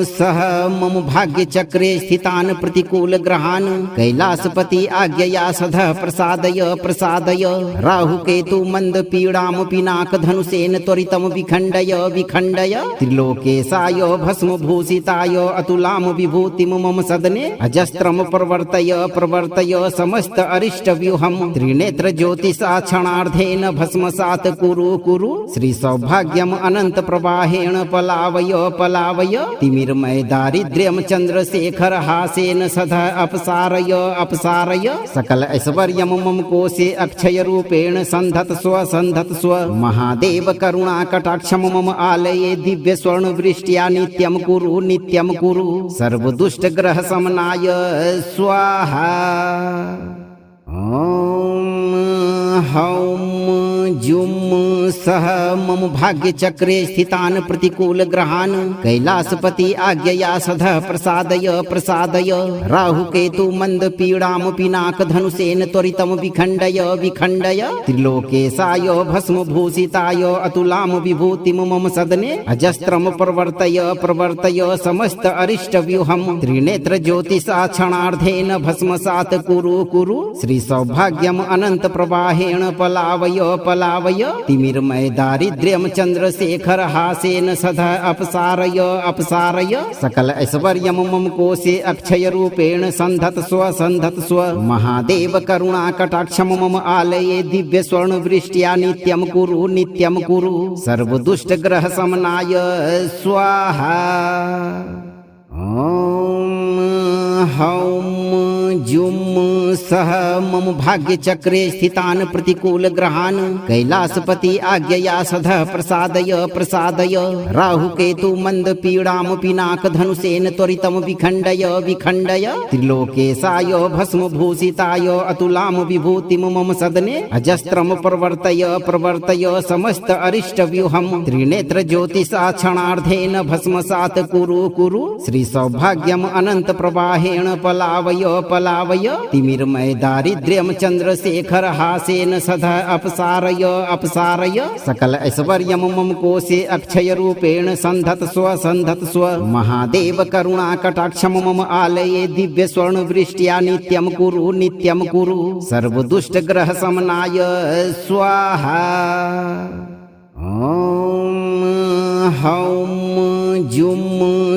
सह मम भाग्य चक्रे स्थितान प्रतिकूल ग्रहान् कैलासपति आज्ञया सधः प्रसादय प्रसादय राहु केतु मंद पीड़ाम पिनाक धनुषेन त्वरितम विखंडय विखंडय त्रिलोकेशाय भस्म भूषिताय अतुलाम विभूतिम मम सदने अजस्त्रम प्रवर्तय प्रवर्तय समस्त अरिष्ट व्यूहम त्रिनेत्र ज्योतिषा क्षणार्धेन भस्मसात कुरु कुरु श्री सौभाग्यम अनंत प्रवाहेण पलावय पलावय तिमिरमय दारिद्र्यम चंद्रशेखर हासेन सदा अपसारय अपसारय सकल ऐश्वर्यम मम कोशे अक्षय रूपेण संधत स्व महादेव करुणा कटाक्षम मम आलये दिव्य स्वर्ण वृष्ट्या नित्यम कुरु सर्व दुष्ट ग्रह समनाय स्वाहा। ओम हौम जुम सह मम भाग्य चक्रे स्थितान प्रतिकूल ग्रहान् कैलासपति आज्ञया सधः प्रसादय प्रसादय राहु केतु मंद पीड़ाम पिनाक धनुषेन त्वरितम विखंडय विखंडय त्रिलोकेशाय भस्म भूषिताय अतुलाम विभूतिम मम सदने अजस्त्रम प्रवर्तय प्रवर्तय समस्त अरिष्ट व्यूहम त्रिनेत्र ज्योतिषा क्षणार्धेन भस्मसात कुरु श्री सौभाग्यम अनंत प्रवाहेण पलावय पलावय तिमिरमय दारिद्र्यम चंद्रशेखर हासेन सदा अपसारय अपसारय सकल ऐश्वर्यम मम कोशे अक्षय रूपेण संधत स्व महादेव करुणा कटाक्षम मम आलये दिव्य स्वर्ण वृष्ट्या नित्यम कुरु सर्व दुष्ट ग्रह समनाय स्वाहा। ओम हौम जुम सह मम भाग्य चक्रे स्थितान प्रतिकूल ग्रहान् कैलासपति आज्ञया सधः प्रसादय प्रसादय राहु केतु मंद पीड़ाम पिनाक धनुषेन त्वरितम विखंडय विखंडय त्रिलोकेशाय भस्म भूषिताय अतुलाम विभूतिम मम सदने अजस्त्रम प्रवर्तय प्रवर्तय समस्त अरिष्ट व्यूहम त्रिनेत्र ज्योतिषा क्षणार्धेन भस्मसात कुरु श्री सौभाग्यम अनंत प्रवाहेण पलावय पलावय तिमिरमय दारिद्र्यम चंद्रशेखर हासेन सदा अपसारय अपसारय सकल ऐश्वर्यम मम कोशे अक्षय रूपेण संधत स्व महादेव करुणा कटाक्षम मम आलये दिव्य स्वर्ण वृष्ट्या नित्यम कुरु सर्व दुष्ट ग्रह समनाय स्वाहा। ओम हौम जुम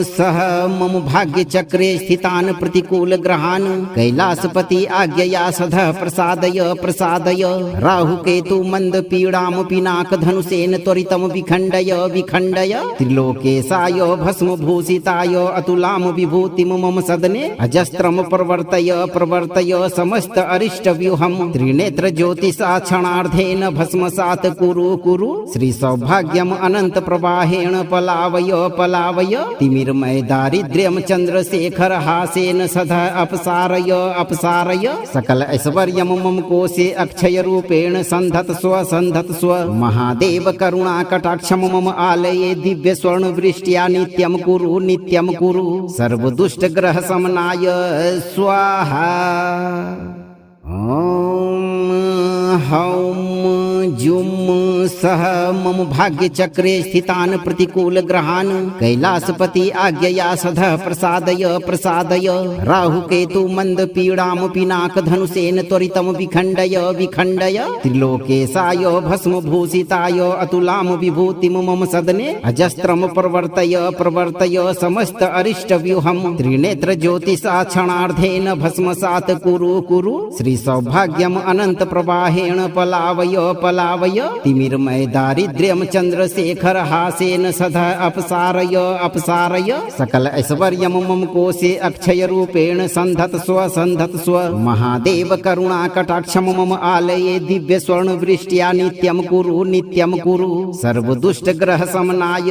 सह मम भाग्य चक्रे स्थितान प्रतिकूल ग्रहान् कैलासपति आज्ञया सधः प्रसादय प्रसादय राहु केतु मंद पीड़ाम पिनाक धनुषेन त्वरितम विखंडय विखंडय त्रिलोकेशाय भस्म भूषिताय अतुलाम विभूतिम मम सदने अजस्त्रम प्रवर्तय प्रवर्तय समस्त अरिष्ट व्यूहम त्रिनेत्र ज्योतिषा क्षणार्धेन भस्मसात कुरु कुरु श्री सौभाग्यम अनंत प्रवाहेण पलावय पलावय तिमिरमय दारिद्र्यम चंद्रशेखर हासेन सदा अपसारय अपसारय सकल ऐश्वर्यम मम कोशे अक्षय रूपेण संधत स्व महादेव करुणा कटाक्षम मम आलये दिव्य स्वर्ण वृष्ट्या नित्यम कुरु सर्व दुष्ट ग्रह समनाय स्वाहा। ओम हौम जुम सह मम भाग्य चक्रे स्थितान प्रतिकूल ग्रहान् कैलासपति आज्ञया सधः प्रसादय प्रसादय राहु केतु मंद पीड़ाम पिनाक धनुषेन त्वरितम विखंडय विखंडय त्रिलोकेशाय भस्म भूषिताय अतुलाम विभूतिम मम सदने अजस्त्रम प्रवर्तय प्रवर्तय समस्त अरिष्ट व्यूहम त्रिनेत्र ज्योतिषा क्षणार्धेन भस्मसात कुरु कुरु श्री सौभाग्यम अनंत प्रवाहेण पलावय पलावय तिमिरमय दारिद्र्यम चंद्रशेखर हासेन सदा अपसारय अपसारय सकल ऐश्वर्यम मम कोशे अक्षय रूपेण संधत स्व महादेव करुणा कटाक्षम मम आलये दिव्य स्वर्ण वृष्ट्या नित्यम कुरु सर्व दुष्ट ग्रह समनाय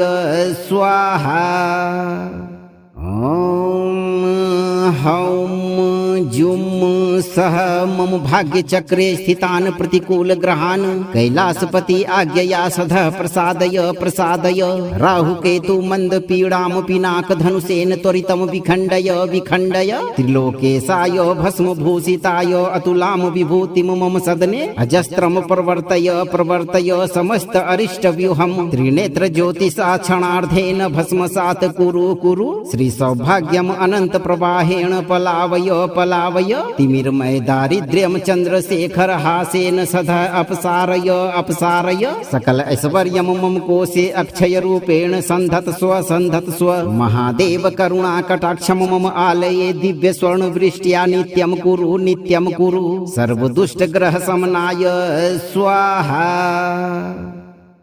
स्वाहा। ओम हौम जुम सह मम भाग्य चक्रे स्थितान प्रतिकूल ग्रहान् कैलासपति आज्ञया सधः प्रसादय प्रसादय राहु केतु मंद पीड़ाम पिनाक धनुषेन त्वरितम विखंडय विखंडय त्रिलोकेशाय भस्म भूषिताय अतुलाम विभूतिम मम सदने अजस्त्रम प्रवर्तय प्रवर्तय समस्त अरिष्ट व्यूहम त्रिनेत्र ज्योतिषा क्षणार्धेन भस्मसात कुरु श्री सौभाग्यम अनंत प्रवाहेण पलावय पलावय तिमिरमय दारिद्र्यम चंद्रशेखर हासेन सदा अपसारय अपसारय सकल ऐश्वर्यम मम कोशे अक्षय रूपेण संधत स्व महादेव करुणा कटाक्षम मम आलये दिव्य स्वर्ण वृष्ट्या नित्यम कुरु सर्व दुष्ट ग्रह समनाय स्वाहा।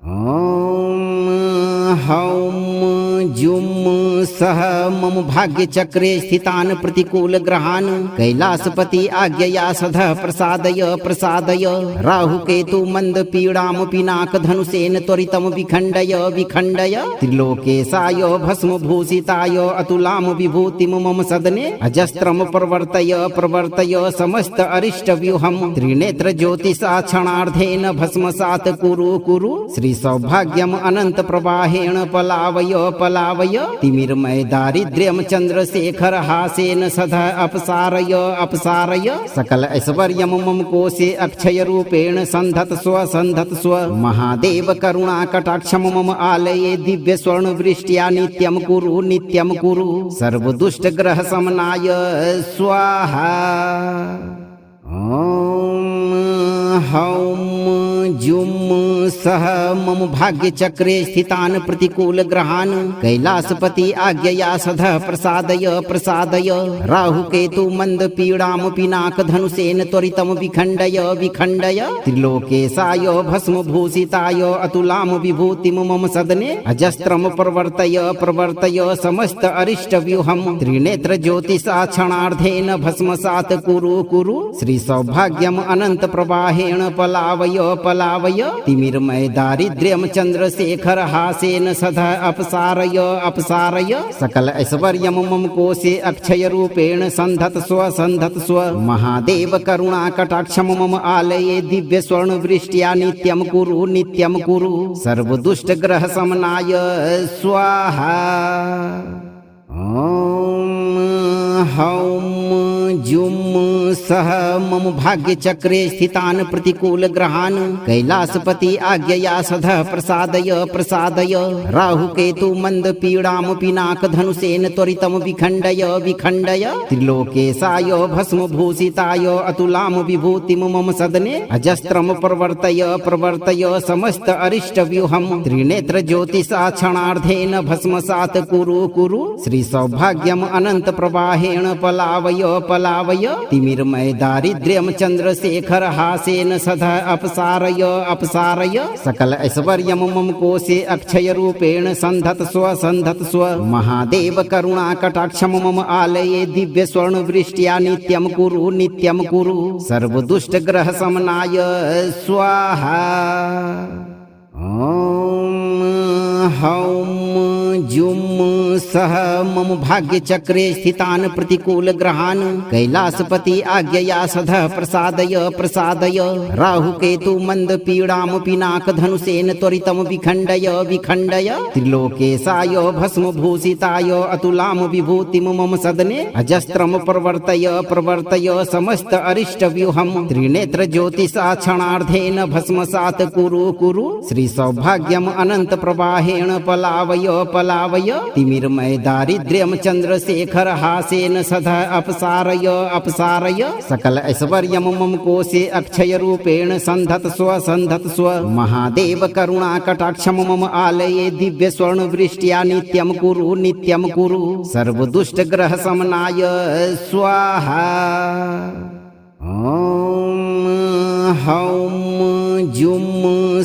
ओम हौम जुम सह मम भाग्य चक्रे स्थितान प्रतिकूल ग्रहान् कैलासपति आज्ञया सधः प्रसादय प्रसादय राहु केतु मंद पीड़ाम पिनाक धनुषेन त्वरितम विखंडय विखंडय त्रिलोकेशाय भस्म भूषिताय अतुलाम विभूतिम मम सदने अजस्त्रम प्रवर्तय प्रवर्तय समस्त अरिष्ट व्यूहम त्रिनेत्र ज्योतिषा क्षणार्धेन भस्मसात कुरु श्री सौभाग्यम अनंत प्रवाहेण पलावय पलावय तिमिरमय दारिद्र्यम चंद्रशेखर हासेन सदा अपसारय अपसारय सकल ऐश्वर्यम मम कोशे अक्षय रूपेण संधत स्व महादेव करुणा कटाक्षम मम आलये दिव्य स्वर्ण वृष्ट्या नित्यम कुरु सर्व दुष्ट ग्रह समनाय स्वाहा। ओम हौम जुम सह मम भाग्य चक्रे स्थितान प्रतिकूल ग्रहान् कैलासपति आज्ञया सधः प्रसादय प्रसादय राहु केतु मंद पीड़ाम पिनाक धनुषेन त्वरितम विखंडय विखंडय त्रिलोकेशाय भस्म भूषिताय अतुलाम विभूतिम मम सदने अजस्त्रम प्रवर्तय प्रवर्तय समस्त अरिष्ट व्यूहम त्रिनेत्र ज्योतिषा क्षणार्धेन भस्मसात कुरु श्री सौभाग्यम अनंत प्रवाहेण पलावय पलावय तिमिरमय दारिद्र्यम चंद्रशेखर हासेन सदा अपसारय अपसारय सकल ऐश्वर्यम मम कोशे अक्षय रूपेण संधत स्व महादेव करुणा कटाक्षम मम आलये दिव्य स्वर्ण वृष्ट्या नित्यम कुरु सर्व दुष्ट ग्रह समनाय स्वाहा। ओम हौम जुम सह मम भाग्यचक्रे स्थितान् प्रतिकूलग्रहान् कैलासपति आज्ञया सदः प्रसादय प्रसादय राहुकेतु मन्दपीडां पिनाकधनुषेण त्वरितं विखण्डय विखण्डय त्रिलोकेशाय भस्मभूषिताय अतुलां विभूतिं मम सदने अजस्त्रं प्रवर्तय प्रवर्तय समस्त अरिष्टव्यूहं त्रिनेत्र ज्योतिषा क्षणार्धेन भस्मसात् कुरु कुरु श्री सौभाग्यम अनंत प्रवाहेण पलावय पलावय तिमिरमय दारिद्र्यम चंद्रशेखर हासेन सदा अपसारय अपसारय सकल ऐश्वर्यम मम कोशे अक्षय रूपेण संधत स्व महादेव करुणा कटाक्षम मम आलये दिव्य स्वर्ण वृष्ट्या नित्यम कुरु सर्व दुष्ट ग्रह समनाय स्वाहा। ओम हौम जुम सह मम भाग्यचक्रे स्थितान् प्रतिकूलग्रहान् कैलासपति आज्ञया सदः प्रसादय प्रसादय राहुकेतु मन्दपीडां पिनाकधनुषेण त्वरितं विखण्डय विखण्डय त्रिलोकेशाय भस्मभूषिताय अतुलां विभूतिं मम सदने अजस्त्रं प्रवर्तय प्रवर्तय समस्त अरिष्टव्यूहं त्रिनेत्र ज्योतिषा क्षणार्धेन भस्मसात् कुरु कुरु श्री सौभाग्यम अनंत प्रवाहेण पलावय पलावय तिमिरमय दारिद्र्यम चंद्रशेखर हासेन सदा अपसारय अपसारय सकल ऐश्वर्यम मम कोशे अक्षय रूपेण संधत स्व महादेव करुणा कटाक्षम मम आलये दिव्य स्वर्ण वृष्ट्या नित्यम कुरु सर्व दुष्ट ग्रह समनाय स्वाहा। ओम हौम जुम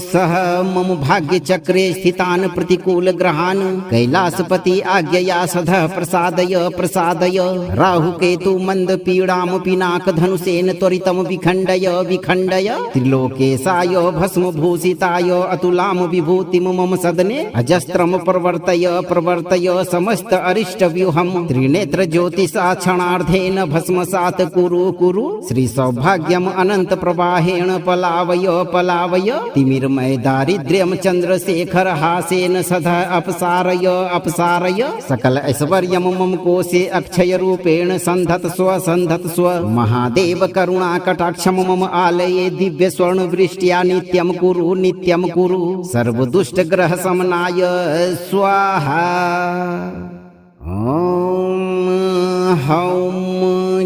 सह मम भाग्यचक्रे स्थितान् प्रतिकूलग्रहान् कैलासपति आज्ञया सदः प्रसादय प्रसादय राहुकेतु मन्दपीडां पिनाकधनुषेण त्वरितं विखण्डय विखण्डय त्रिलोकेशाय भस्मभूषिताय अतुलां विभूतिं मम सदने अजस्त्रं प्रवर्तय प्रवर्तय समस्त अरिष्टव्यूहं त्रिनेत्र ज्योतिषा क्षणार्धेन भस्मसात् कुरु श्री सौभाग्यम अनंत प्रवाहेण पलावय पलावय तिमिरमय दारिद्र्यम चंद्रशेखर हासेन सदा अपसारय अपसारय सकल ऐश्वर्यम मम कोशे अक्षय रूपेण संधत स्व महादेव करुणा कटाक्षम मम आलये दिव्य स्वर्ण वृष्ट्या नित्यम कुरु सर्व दुष्ट ग्रह समनाय स्वाहा। ओम हौम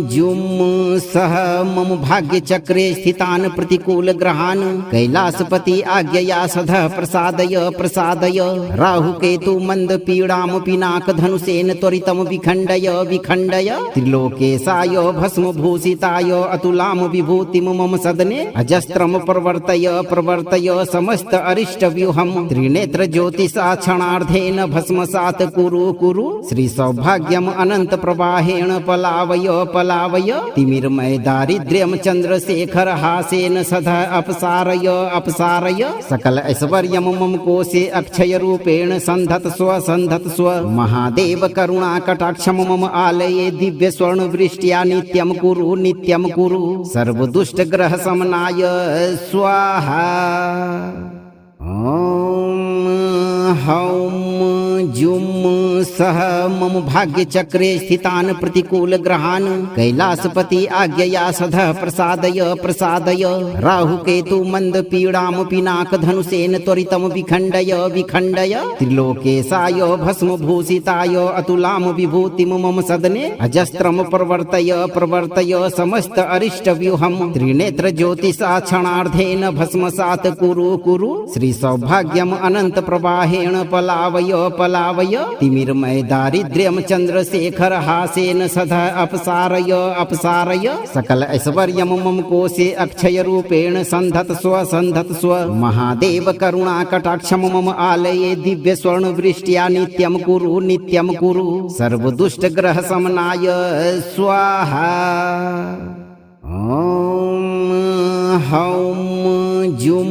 जुम सह मम भाग्यचक्रे स्थितान् प्रतिकूलग्रहान् कैलासपति आज्ञया सदः प्रसादय प्रसादय राहुकेतु मन्दपीडां पिनाकधनुषेण त्वरितं विखण्डय विखण्डय त्रिलोकेशाय भस्मभूषिताय अतुलां विभूतिं मम सदने अजस्त्रं प्रवर्तय प्रवर्तय समस्त अरिष्टव्यूहं त्रिनेत्र ज्योतिषा क्षणार्धेन भस्मसात् कुरु श्री सौभाग्यम अनंत प्रवाहेण पलावय पलावय तिमिरमय दारिद्र्यम चंद्रशेखर हासेन सदा अपसारय अपसारय सकल ऐश्वर्यम मम कोशे अक्षय रूपेण संधत स्व महादेव करुणा कटाक्षम मम आलये दिव्य स्वर्ण वृष्ट्या नित्यम कुरु सर्व दुष्ट ग्रह समनाय स्वाहा। ओम हौम जुम सह मम भाग्यचक्रे स्थितान् प्रतिकूलग्रहान् कैलासपति आज्ञया सदः प्रसादय प्रसादय राहुकेतु मन्दपीडां पिनाकधनुषेण त्वरितं विखण्डय विखण्डय त्रिलोकेशाय भस्मभूषिताय अतुलां विभूतिं मम सदने अजस्त्रं प्रवर्तय प्रवर्तय समस्त अरिष्टव्यूहं त्रिनेत्र ज्योतिषा क्षणार्धेन भस्मसात् कुरु श्री सौभाग्यम अनंत प्रवाहेण पलावय पलावय तिमिरमय दारिद्र्यम चंद्रशेखर हासेन सदा अपसारय अपसारय सकल ऐश्वर्यम मम कोशे अक्षय रूपेण संधत स्व महादेव करुणा कटाक्षम मम आलये दिव्य स्वर्ण वृष्ट्या नित्यम कुरु सर्व दुष्ट ग्रह समनाय स्वाहा। ओम हौम जुम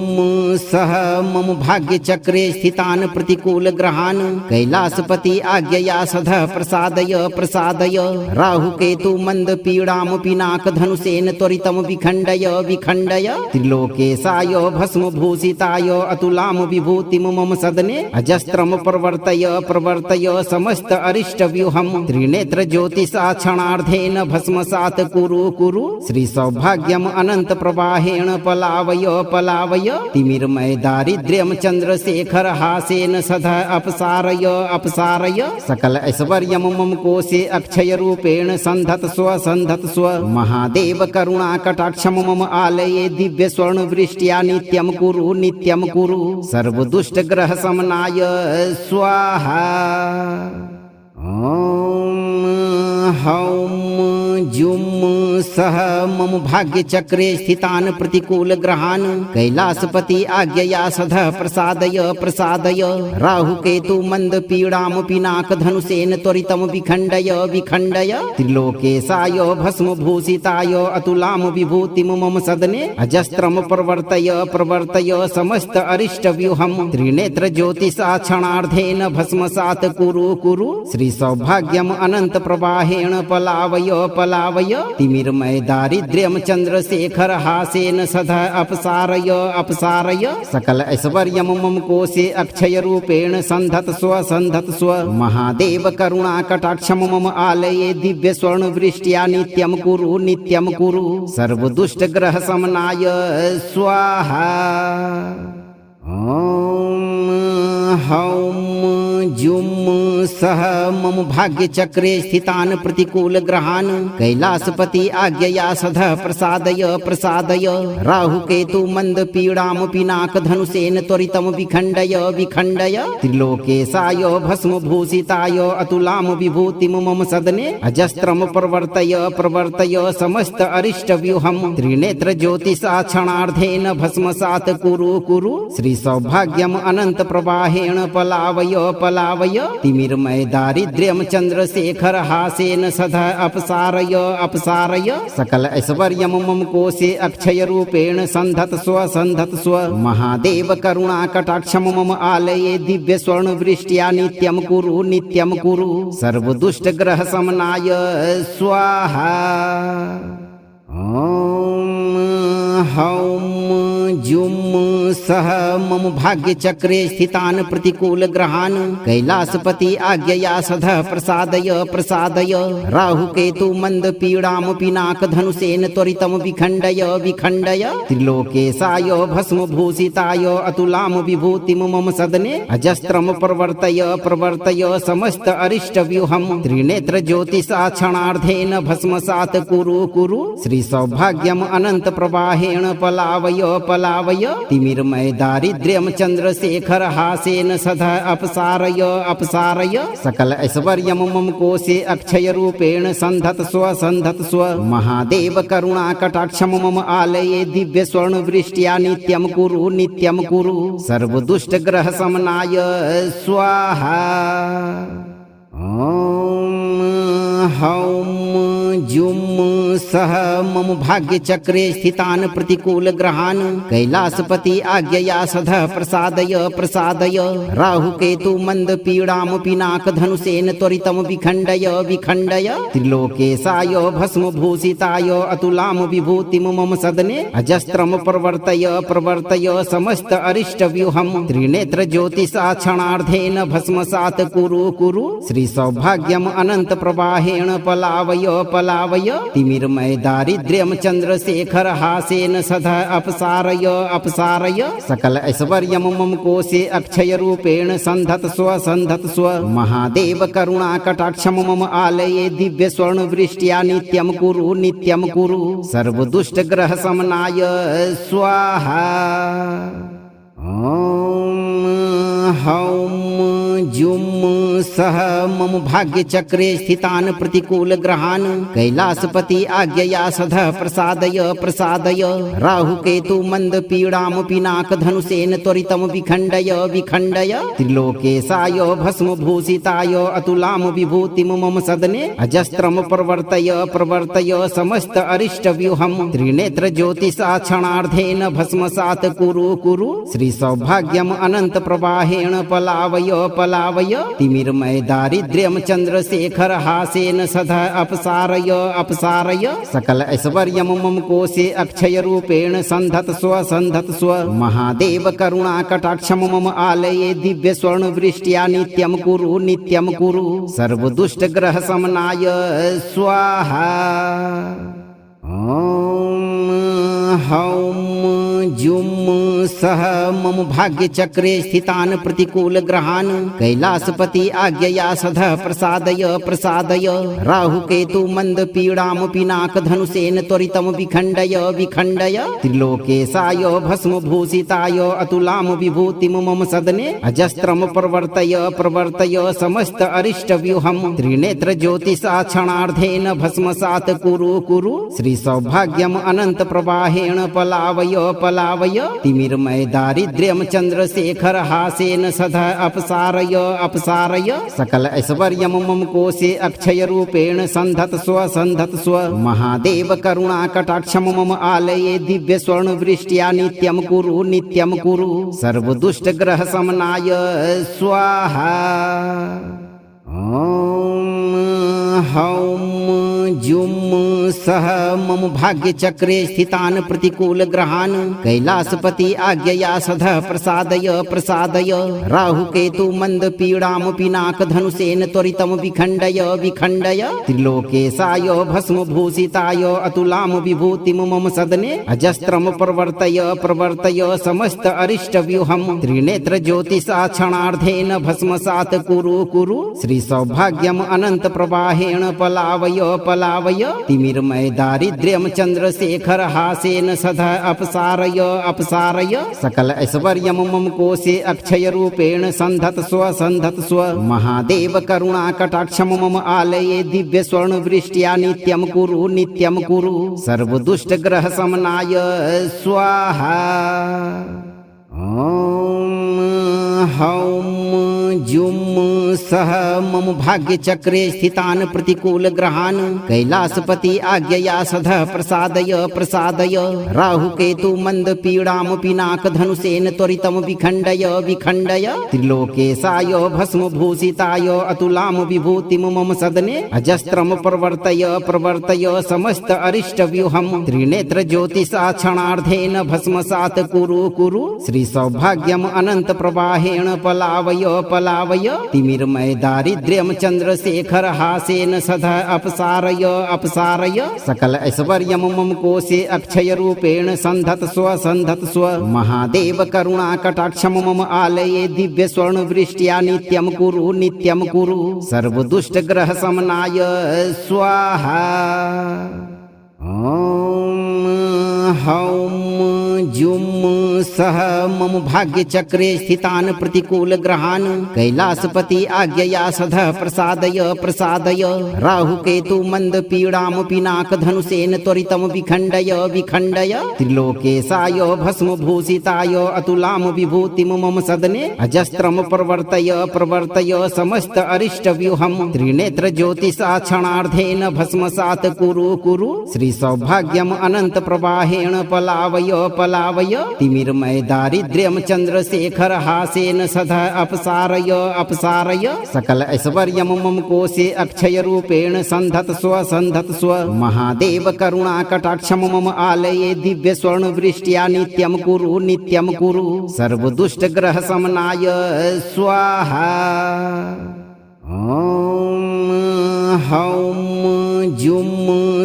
सह मम भाग्य चक्रे स्थितान प्रतिकूल ग्रहान कैलासपति आज्ञया सधः प्रसादय प्रसादय राहु केतु मंद पीड़ाम पिनाक धनुषेन त्वरितम विखंडय विखंडय त्रिलोकेशाय भस्म भूषिताय अतुलाम विभूतिम मम सदने अजस्त्रम प्रवर्तय प्रवर्तय समस्त अरिष्ट व्यूहम त्रिनेत्र ज्योतिषा क्षणार्धेन भस्मसात कुरु कुरु श्री सौभाग्यम अनंत प्रवाहेण पलावय पलावय तिमिरमय दारिद्र्यम चंद्रशेखर हासेन सदा अपसारय अपसारय सकल ऐश्वर्यम मम कोशे अक्षय रूपेण संधत स्व महादेव करुणा कटाक्षम मम आलये दिव्य स्वर्ण वृष्ट्या नित्यम कुरु सर्व दुष्ट ग्रह समनाय स्वाहा। ओम हौम जुम सह मम भाग्य चक्रे स्थितान प्रतिकूल ग्रहान कैलासपति आज्ञया सधः प्रसादय प्रसादय राहु केतु मंद पीड़ाम पिनाक धनुषेन त्वरितम विखंडय विखंडय त्रिलोकेशाय भस्म भूषिताय अतुलाम विभूतिम मम सदने अजस्त्रम प्रवर्तय प्रवर्तय समस्त अरिष्ट व्यूहम त्रिनेत्र ज्योतिषा क्षणार्धेन भस्मसात कुरु कुरु श्री सौभाग्यम अनंत प्रवाहेण पलावय पलावय तिमिरमय दारिद्र्यम चंद्रशेखर हासेन सदा अपसारय अपसारय सकल ऐश्वर्यम मम कोशे अक्षय रूपेण संधत स्व महादेव करुणा कटाक्षम मम आलये दिव्य स्वर्ण वृष्ट्या नित्यम कुरु सर्व दुष्ट ग्रह समनाय स्वाहा। ओम हौम जुम सह मम भाग्य चक्रे स्थितान प्रतिकूल ग्रहान कैलासपति आज्ञया सधः प्रसादय प्रसादय राहु केतु मंद पीड़ाम पिनाक धनुषेन त्वरितम विखंडय विखंडय त्रिलोकेशाय भस्म भूषिताय अतुलाम विभूतिम मम सदने अजस्त्रम प्रवर्तय प्रवर्तय समस्त अरिष्ट व्यूहम त्रिनेत्र ज्योतिषा क्षणार्धेन भस्मसात कुरु श्री सौभाग्यम अनंत प्रवाहेण पलावय पलावय तिमिरमय दारिद्र्यम चंद्रशेखर हासेन सदा अपसारय अपसारय सकल ऐश्वर्यम मम कोशे अक्षय रूपेण संधत स्व महादेव करुणा कटाक्षम मम आलये दिव्य स्वर्ण वृष्ट्या नित्यम कुरु सर्व दुष्ट ग्रह समनाय स्वाहा। ओम हौम जुम सह मम भाग्य चक्रे स्थितान प्रतिकूल ग्रहान कैलासपति आज्ञया सधः प्रसादय प्रसादय राहु केतु मंद पीड़ाम पिनाक धनुषेन त्वरितम विखंडय विखंडय त्रिलोकेशाय भस्म भूषिताय अतुलाम विभूतिम मम सदने अजस्त्रम प्रवर्तय प्रवर्तय समस्त अरिष्ट व्यूहम त्रिनेत्र ज्योतिषा क्षणार्धेन भस्मसात कुरु श्री सौभाग्यम अनंत प्रवाहेण पलावय पलावय तिमिरमय दारिद्र्यम चंद्रशेखर हासेन सदा अपसारय अपसारय सकल ऐश्वर्यम मम कोशे अक्षय रूपेण संधत स्व महादेव करुणा कटाक्षम मम आलये दिव्य स्वर्ण वृष्ट्या नित्यम कुरु सर्व दुष्ट ग्रह समनाय स्वाहा। ओम हौम जुम सह मम भाग्य चक्रे स्थितान प्रतिकूल ग्रहान कैलासपति आज्ञया सधः प्रसादय प्रसादय राहु केतु मंद पीड़ाम पिनाक धनुषेन त्वरितम विखंडय विखंडय त्रिलोकेशाय भस्म भूषिताय अतुलाम विभूतिम मम सदने अजस्त्रम प्रवर्तय प्रवर्तय समस्त अरिष्ट व्यूहम त्रिनेत्र ज्योतिषा क्षणार्धेन भस्मसात कुरु श्री सौभाग्यम अनंत प्रवाहेण पलावय पलावय तिमिरमय दारिद्र्यम चंद्रशेखर हासेन सदा अपसारय अपसारय सकल ऐश्वर्यम मम कोशे अक्षय रूपेण संधत स्व महादेव करुणा कटाक्षम मम आलये दिव्य स्वर्ण वृष्ट्या नित्यम कुरु सर्व दुष्ट ग्रह समनाय स्वाहा। ओम हौम जुम सह मम भाग्यचक्रे स्थितान् प्रतिकूलग्रहान् कैलासपति आज्ञया सदः प्रसादय प्रसादय राहुकेतु मन्दपीडां पिनाकधनुषेण त्वरितं विखण्डय विखण्डय त्रिलोकेशाय भस्मभूषिताय अतुलां विभूतिं मम सदने अजस्त्रं प्रवर्तय प्रवर्तय समस्त अरिष्टव्यूहं त्रिनेत्र ज्योतिषा क्षणार्धेन भस्मसात् कुरु कुरु श्री सौभाग्यम अनंत प्रवाहेण पलावय पलावय तिमिरमय दारिद्र्यम चंद्रशेखर हासेन सदा अपसारय अपसारय सकल ऐश्वर्यम मम कोशे अक्षय रूपेण संधत स्व महादेव करुणा कटाक्षम मम आलये दिव्य स्वर्ण वृष्ट्या नित्यम कुरु सर्व दुष्ट ग्रह समनाय स्वाहा। ओम हौम जुम सह मम भाग्यचक्रे स्थितान् प्रतिकूलग्रहान् कैलासपति आज्ञया सदः प्रसादय प्रसादय राहुकेतु मन्दपीडां पिनाकधनुषेण त्वरितं विखण्डय विखण्डय त्रिलोकेशाय भस्मभूषिताय अतुलां विभूतिं मम सदने अजस्त्रं प्रवर्तय प्रवर्तय समस्त अरिष्टव्यूहं त्रिनेत्र ज्योतिषा क्षणार्धेन भस्मसात् कुरु कुरु श्री सौभाग्यम अनंत प्रवाहेण पलावय पलावय तिमिरमय दारिद्र्यम चंद्रशेखर हासेन सदा अपसारय अपसारय सकल ऐश्वर्यम मम कोशे अक्षय रूपेण संधत स्व महादेव करुणा कटाक्षम मम आलये दिव्य स्वर्ण वृष्ट्या नित्यम कुरु सर्व दुष्ट ग्रह समनाय स्वाहा। ओम हौम जुम सह मम भाग्यचक्रे स्थितान् प्रतिकूलग्रहान् कैलासपति आज्ञया सदः प्रसादय प्रसादय राहुकेतु मन्दपीडां पिनाकधनुषेण त्वरितं विखण्डय विखण्डय त्रिलोकेशाय भस्मभूषिताय अतुलां विभूतिं मम सदने अजस्त्रं प्रवर्तय प्रवर्तय समस्त अरिष्टव्यूहं त्रिनेत्र ज्योतिषा क्षणार्धेन भस्मसात् कुरु श्री सौभाग्यम अनंत प्रवाहेण पलावय पलावय तिमिरमय दारिद्र्यम चंद्रशेखर हासेन सदा अपसारय अपसारय सकल ऐश्वर्यम मम कोशे अक्षय रूपेण संधत स्व महादेव करुणा कटाक्षम मम आलये दिव्य स्वर्ण वृष्ट्या नित्यम कुरु सर्व दुष्ट ग्रह समनाय स्वाहा। ओम हौम जुम सह मम भाग्यचक्रे स्थितान् प्रतिकूलग्रहान् कैलासपति आज्ञया सदः प्रसादय प्रसादय राहुकेतु मन्दपीडां पिनाकधनुषेण त्वरितं विखण्डय विखण्डय त्रिलोकेशाय भस्मभूषिताय अतुलां विभूतिं मम सदने अजस्त्रं प्रवर्तय प्रवर्तय समस्त अरिष्टव्यूहं त्रिनेत्र ज्योतिषा क्षणार्धेन भस्मसात् कुरु श्री सौभाग्यम अनंत प्रवाहेण पलावय पलावय तिमिरमय दारिद्र्यम चंद्रशेखर हासेन सदा अपसारय अपसारय सकल ऐश्वर्यम मम कोशे अक्षय रूपेण संधत स्व महादेव करुणा कटाक्षम मम आलये दिव्य स्वर्ण वृष्ट्या नित्यम कुरु सर्व दुष्ट ग्रह समनाय स्वाहा। ओम हौम जुम सह मम भाग्यचक्रे स्थितान् प्रतिकूलग्रहान् कैलासपति आज्ञया सदः प्रसादय प्रसादय राहुकेतु मन्दपीडां पिनाकधनुषेण त्वरितं विखण्डय विखण्डय त्रिलोकेशाय भस्मभूषिताय अतुलां विभूतिं मम सदने अजस्त्रं प्रवर्तय प्रवर्तय समस्त अरिष्टव्यूहं त्रिनेत्र ज्योतिषा क्षणार्धेन भस्मसात् कुरु श्री सौभाग्यम अनंत प्रवाहेण पलावय पलावय तिमिरमय दारिद्र्यम चंद्रशेखर हासेन सदा अपसारय अपसारय सकल ऐश्वर्यम मम कोशे अक्षय रूपेण संधत स्व महादेव करुणा कटाक्षम मम आलये दिव्य स्वर्ण वृष्ट्या नित्यम कुरु सर्व दुष्ट ग्रह समनाय स्वाहा। ओम हौम जुम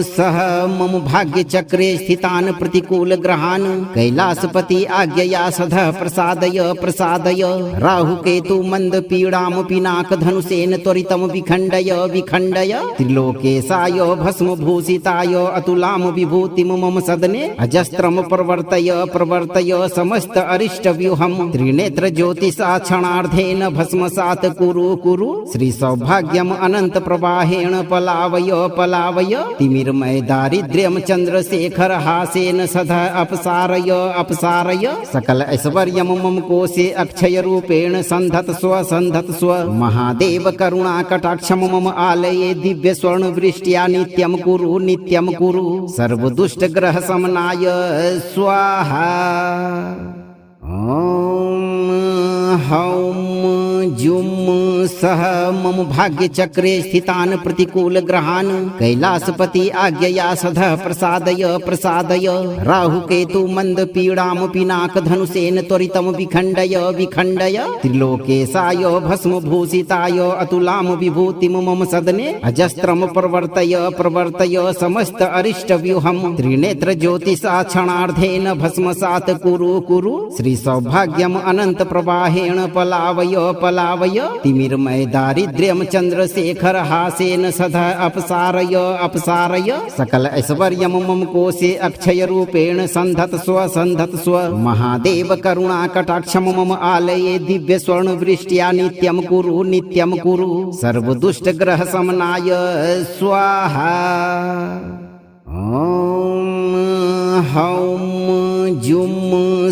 सह मम भाग्य चक्रे स्थितान प्रतिकूल ग्रहान कैलासपति आज्ञया सधः प्रसादय प्रसादय राहु केतु मंद पीड़ाम पिनाक धनुषेन त्वरितम विखंडय विखंडय त्रिलोकेशाय भस्म भूषिताय अतुलाम विभूतिम मम सदने अजस्त्रम प्रवर्तय प्रवर्तय समस्त अरिष्ट व्यूहम त्रिनेत्र ज्योतिषा क्षणार्धेन भस्मसात कुरु कुरु श्री सौभाग्यम अनंत प्रवाहेण पलावय पलावय तिमिरमय दारिद्र्यम चंद्रशेखर हासेन सदा अपसारय अपसारय सकल ऐश्वर्यम मम कोशे अक्षय रूपेण संधत स्व महादेव करुणा कटाक्षम मम आलये दिव्य स्वर्ण वृष्ट्या नित्यम कुरु सर्व दुष्ट ग्रह समनाय स्वाहा। ओम हौम जुम सह मम भाग्य चक्रे स्थितान प्रतिकूल ग्रहान कैलासपति आज्ञया सधः प्रसादय प्रसादय राहु केतु मंद पीड़ाम पिनाक धनुषेन त्वरितम विखंडय विखंडय त्रिलोकेशाय भस्म भूषिताय अतुलाम विभूतिम मम सदने अजस्त्रम प्रवर्तय प्रवर्तय समस्त अरिष्ट व्यूहम त्रिनेत्र ज्योतिषा क्षणार्धेन भस्मसात कुरु कुरु श्री सौभाग्यम अनंत प्रवाहेण पलावय पलावय तिमिरमय दारिद्र्यम चंद्रशेखर हासेन सदा अपसारय अपसारय सकल ऐश्वर्यम मम कोशे अक्षय रूपेण संधत स्व महादेव करुणा कटाक्षम मम आलये दिव्य स्वर्ण वृष्ट्या नित्यम कुरु सर्व दुष्ट ग्रह समनाय स्वाहा। ओम हौम जुम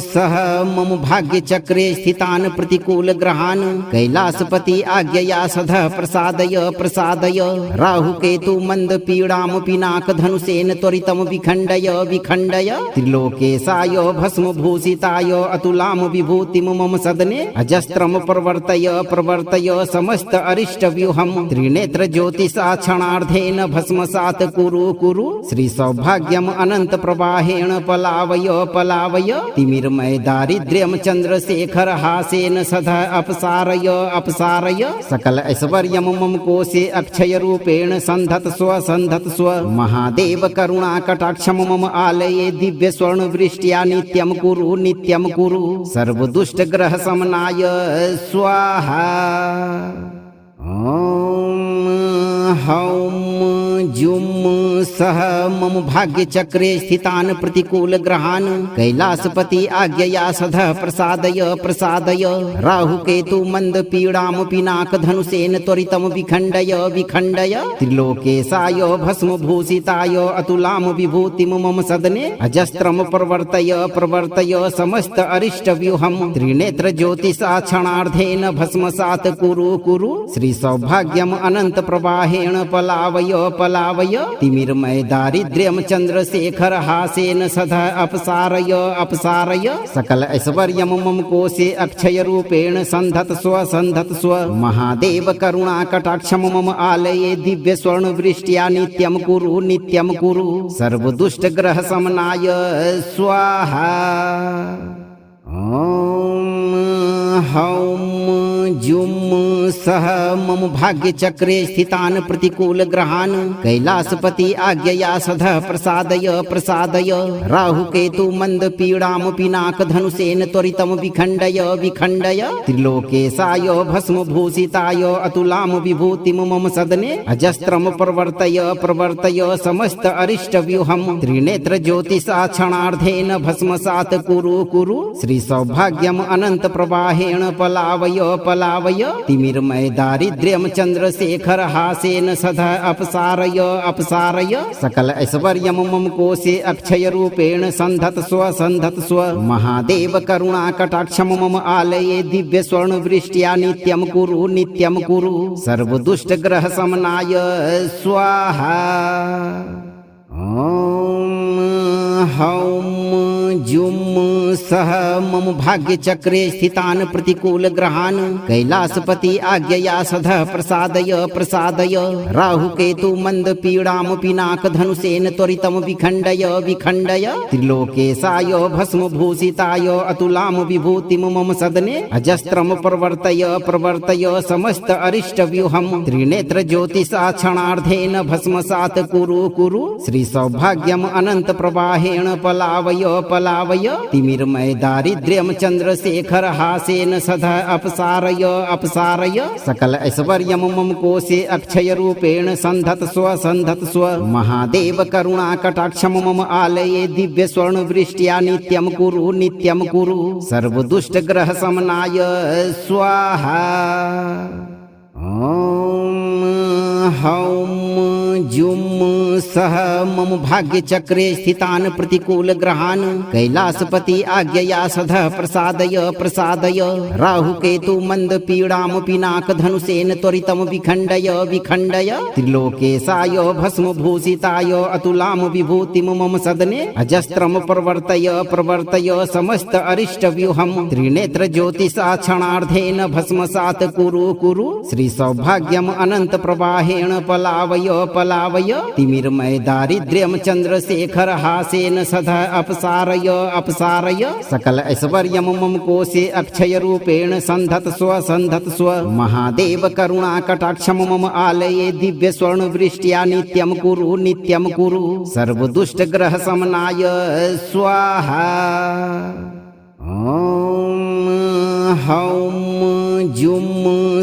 सह मम भाग्य चक्रे स्थितान प्रतिकूल ग्रहान कैलासपति आज्ञया सधः प्रसादय प्रसादय राहु केतु मंद पीड़ाम पिनाक धनुषेन त्वरितम विखंडय विखंडय त्रिलोकेशाय भस्म भूषिताय अतुलाम विभूतिम मम सदने अजस्त्रम प्रवर्तय प्रवर्तय समस्त अरिष्ट व्यूहम त्रिनेत्र ज्योतिषा क्षणार्धेन भस्मसात कुरु श्री सौभाग्यम अनंत प्रवाहेण पलावय पलावय तिमिरमय दारिद्र्यम चंद्रशेखर हासेन सदा अपसारय अपसारय सकल ऐश्वर्यम मम कोशे अक्षय रूपेण संधत स्व महादेव करुणा कटाक्षम मम आलये दिव्य स्वर्ण वृष्ट्या नित्यम कुरु सर्व दुष्ट ग्रह समनाय स्वाहा। ओम हौम जुम सह मम भाग्य चक्रे स्थितान प्रतिकूल ग्रहान कैलासपति आज्ञया सधः प्रसादय प्रसादय राहु केतु मंद पीड़ाम पिनाक धनुषेन त्वरितम विखंडय विखंडय त्रिलोकेशाय भस्म भूषिताय अतुलाम विभूतिम मम सदने अजस्त्रम प्रवर्तय प्रवर्तय समस्त अरिष्ट व्यूहम त्रिनेत्र ज्योतिषा क्षणार्धेन भस्मसात कुरु श्री सौभाग्यम अनंत प्रवाहेण पलावय पलावय तिमिरमय दारिद्र्यम चंद्रशेखर हासेन सदा अपसारय अपसारय सकल ऐश्वर्यम मम कोशे अक्षय रूपेण संधत स्व महादेव करुणा कटाक्षम मम आलये दिव्य स्वर्ण वृष्ट्या नित्यम कुरु सर्व दुष्ट ग्रह समनाय स्वाहा। ओम हौम जुम सह मम भाग्य चक्रे स्थितान प्रतिकूल ग्रहान कैलासपति आज्ञया सधः प्रसादय प्रसादय राहु केतु मंद पीड़ाम पिनाक धनुषेन त्वरितम विखंडय विखंडय त्रिलोकेशाय भस्म भूषिताय अतुलाम विभूतिम मम सदने अजस्त्रम प्रवर्तय प्रवर्तय समस्त अरिष्ट व्यूहम त्रिनेत्र ज्योतिषा क्षणार्धेन भस्मसात कुरु श्री सौभाग्यम अनंत प्रवाहेण पलावय पलावय तिमिरमय दारिद्र्यम चंद्रशेखर हासेन सदा अपसारय अपसारय सकल ऐश्वर्यम मम कोशे अक्षय रूपेण संधत स्व महादेव करुणा कटाक्षम मम आलये दिव्य स्वर्ण वृष्ट्या नित्यम कुरु सर्व दुष्ट ग्रह समनाय स्वाहा। ओम हौम जुम सह मम भाग्यचक्रे स्थितान् प्रतिकूलग्रहान् कैलासपति आज्ञया सदः प्रसादय प्रसादय राहुकेतु मन्दपीडां पिनाकधनुषेण त्वरितं विखण्डय विखण्डय त्रिलोकेशाय भस्मभूषिताय अतुलां विभूतिं मम सदने अजस्त्रं प्रवर्तय प्रवर्तय समस्त अरिष्टव्यूहं त्रिनेत्र ज्योतिषा क्षणार्धेन भस्मसात् कुरु कुरु श्री सौभाग्यम अनंत प्रवाहेण पलावय पलावय तिमिरमय दारिद्र्यम चंद्रशेखर हासेन सदा अपसारय अपसारय सकल ऐश्वर्यम मम कोशे अक्षय रूपेण संधत स्व महादेव करुणा कटाक्षम मम आलये दिव्य स्वर्ण वृष्ट्या नित्यम कुरु सर्व दुष्ट ग्रह समनाय स्वाहा। ओम हौम जुम सह मम भाग्यचक्रे स्थितान् प्रतिकूलग्रहान् कैलासपति आज्ञया सदः प्रसादय प्रसादय राहुकेतु मन्दपीडां पिनाकधनुषेण त्वरितं विखण्डय विखण्डय त्रिलोकेशाय भस्मभूषिताय अतुलां विभूतिं मम सदने अजस्त्रं प्रवर्तय प्रवर्तय समस्त अरिष्टव्यूहं त्रिनेत्र ज्योतिषा क्षणार्धेन भस्मसात् कुरु कुरु श्री सौभाग्यम अनंत प्रवाहेण पलावय पलावय तिमिरमय दारिद्र्यम चंद्रशेखर हासेन सदा अपसारय अपसारय सकल ऐश्वर्यम मम कोशे अक्षय रूपेण संधत स्व महादेव करुणा कटाक्षम मम आलये दिव्य स्वर्ण वृष्ट्या नित्यम कुरु सर्व दुष्ट ग्रह समनाय स्वाहा। ओम हौम जुम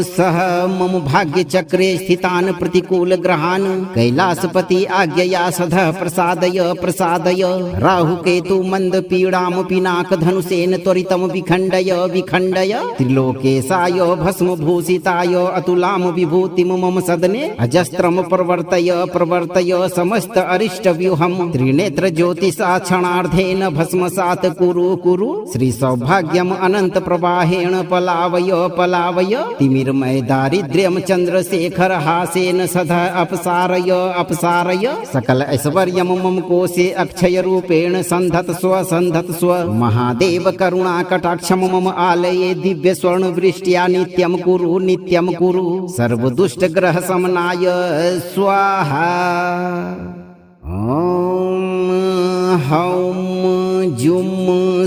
सह मम भाग्यचक्रे स्थितान् प्रतिकूलग्रहान् कैलासपति आज्ञया सदः प्रसादय प्रसादय राहुकेतु मन्दपीडां पिनाकधनुषेण त्वरितं विखण्डय विखण्डय त्रिलोकेशाय भस्मभूषिताय अतुलां विभूतिं मम सदने अजस्त्रं प्रवर्तय प्रवर्तय समस्त अरिष्टव्यूहं त्रिनेत्र ज्योतिषा क्षणार्धेन भस्मसात् कुरु श्री सौभाग्यम अनंत प्रवाहेण पलावय पलावय तिमिरमय दारिद्र्यम चंद्रशेखर हासेन सदा अपसारय अपसारय सकल ऐश्वर्यम मम कोशे अक्षय रूपेण संधत स्व महादेव करुणा कटाक्षम मम आलये दिव्य स्वर्ण वृष्ट्या नित्यम कुरु सर्व दुष्ट ग्रह समनाय स्वाहा। ओम हौम जुम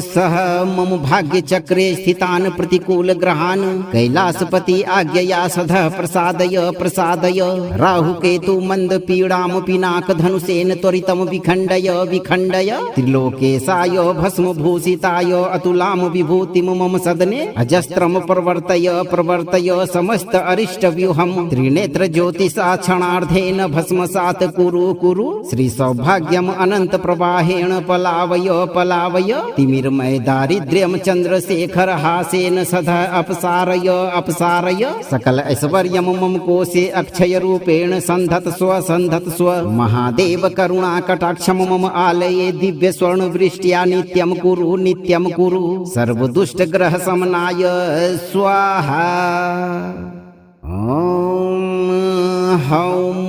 सह मम भाग्यचक्रे स्थितान् प्रतिकूलग्रहान् कैलासपति आज्ञया सदः प्रसादय प्रसादय राहुकेतु मन्दपीडां पिनाकधनुषेण त्वरितं विखण्डय विखण्डय त्रिलोकेशाय भस्मभूषिताय अतुलां विभूतिं मम सदने अजस्त्रं प्रवर्तय प्रवर्तय समस्त अरिष्टव्यूहं त्रिनेत्र ज्योतिषा क्षणार्धेन भस्मसात् कुरु श्री सौभाग्यम अनंत प्रवाहेण पलावय पलावय तिमिरमय दारिद्र्यम चंद्रशेखर हासेन सदा अपसारय अपसारय सकल ऐश्वर्यम मम कोशे अक्षय रूपेण संधत स्व महादेव करुणा कटाक्षम मम आलये दिव्य स्वर्ण वृष्ट्या नित्यम कुरु सर्व दुष्ट ग्रह समनाय स्वाहा। ओम हौम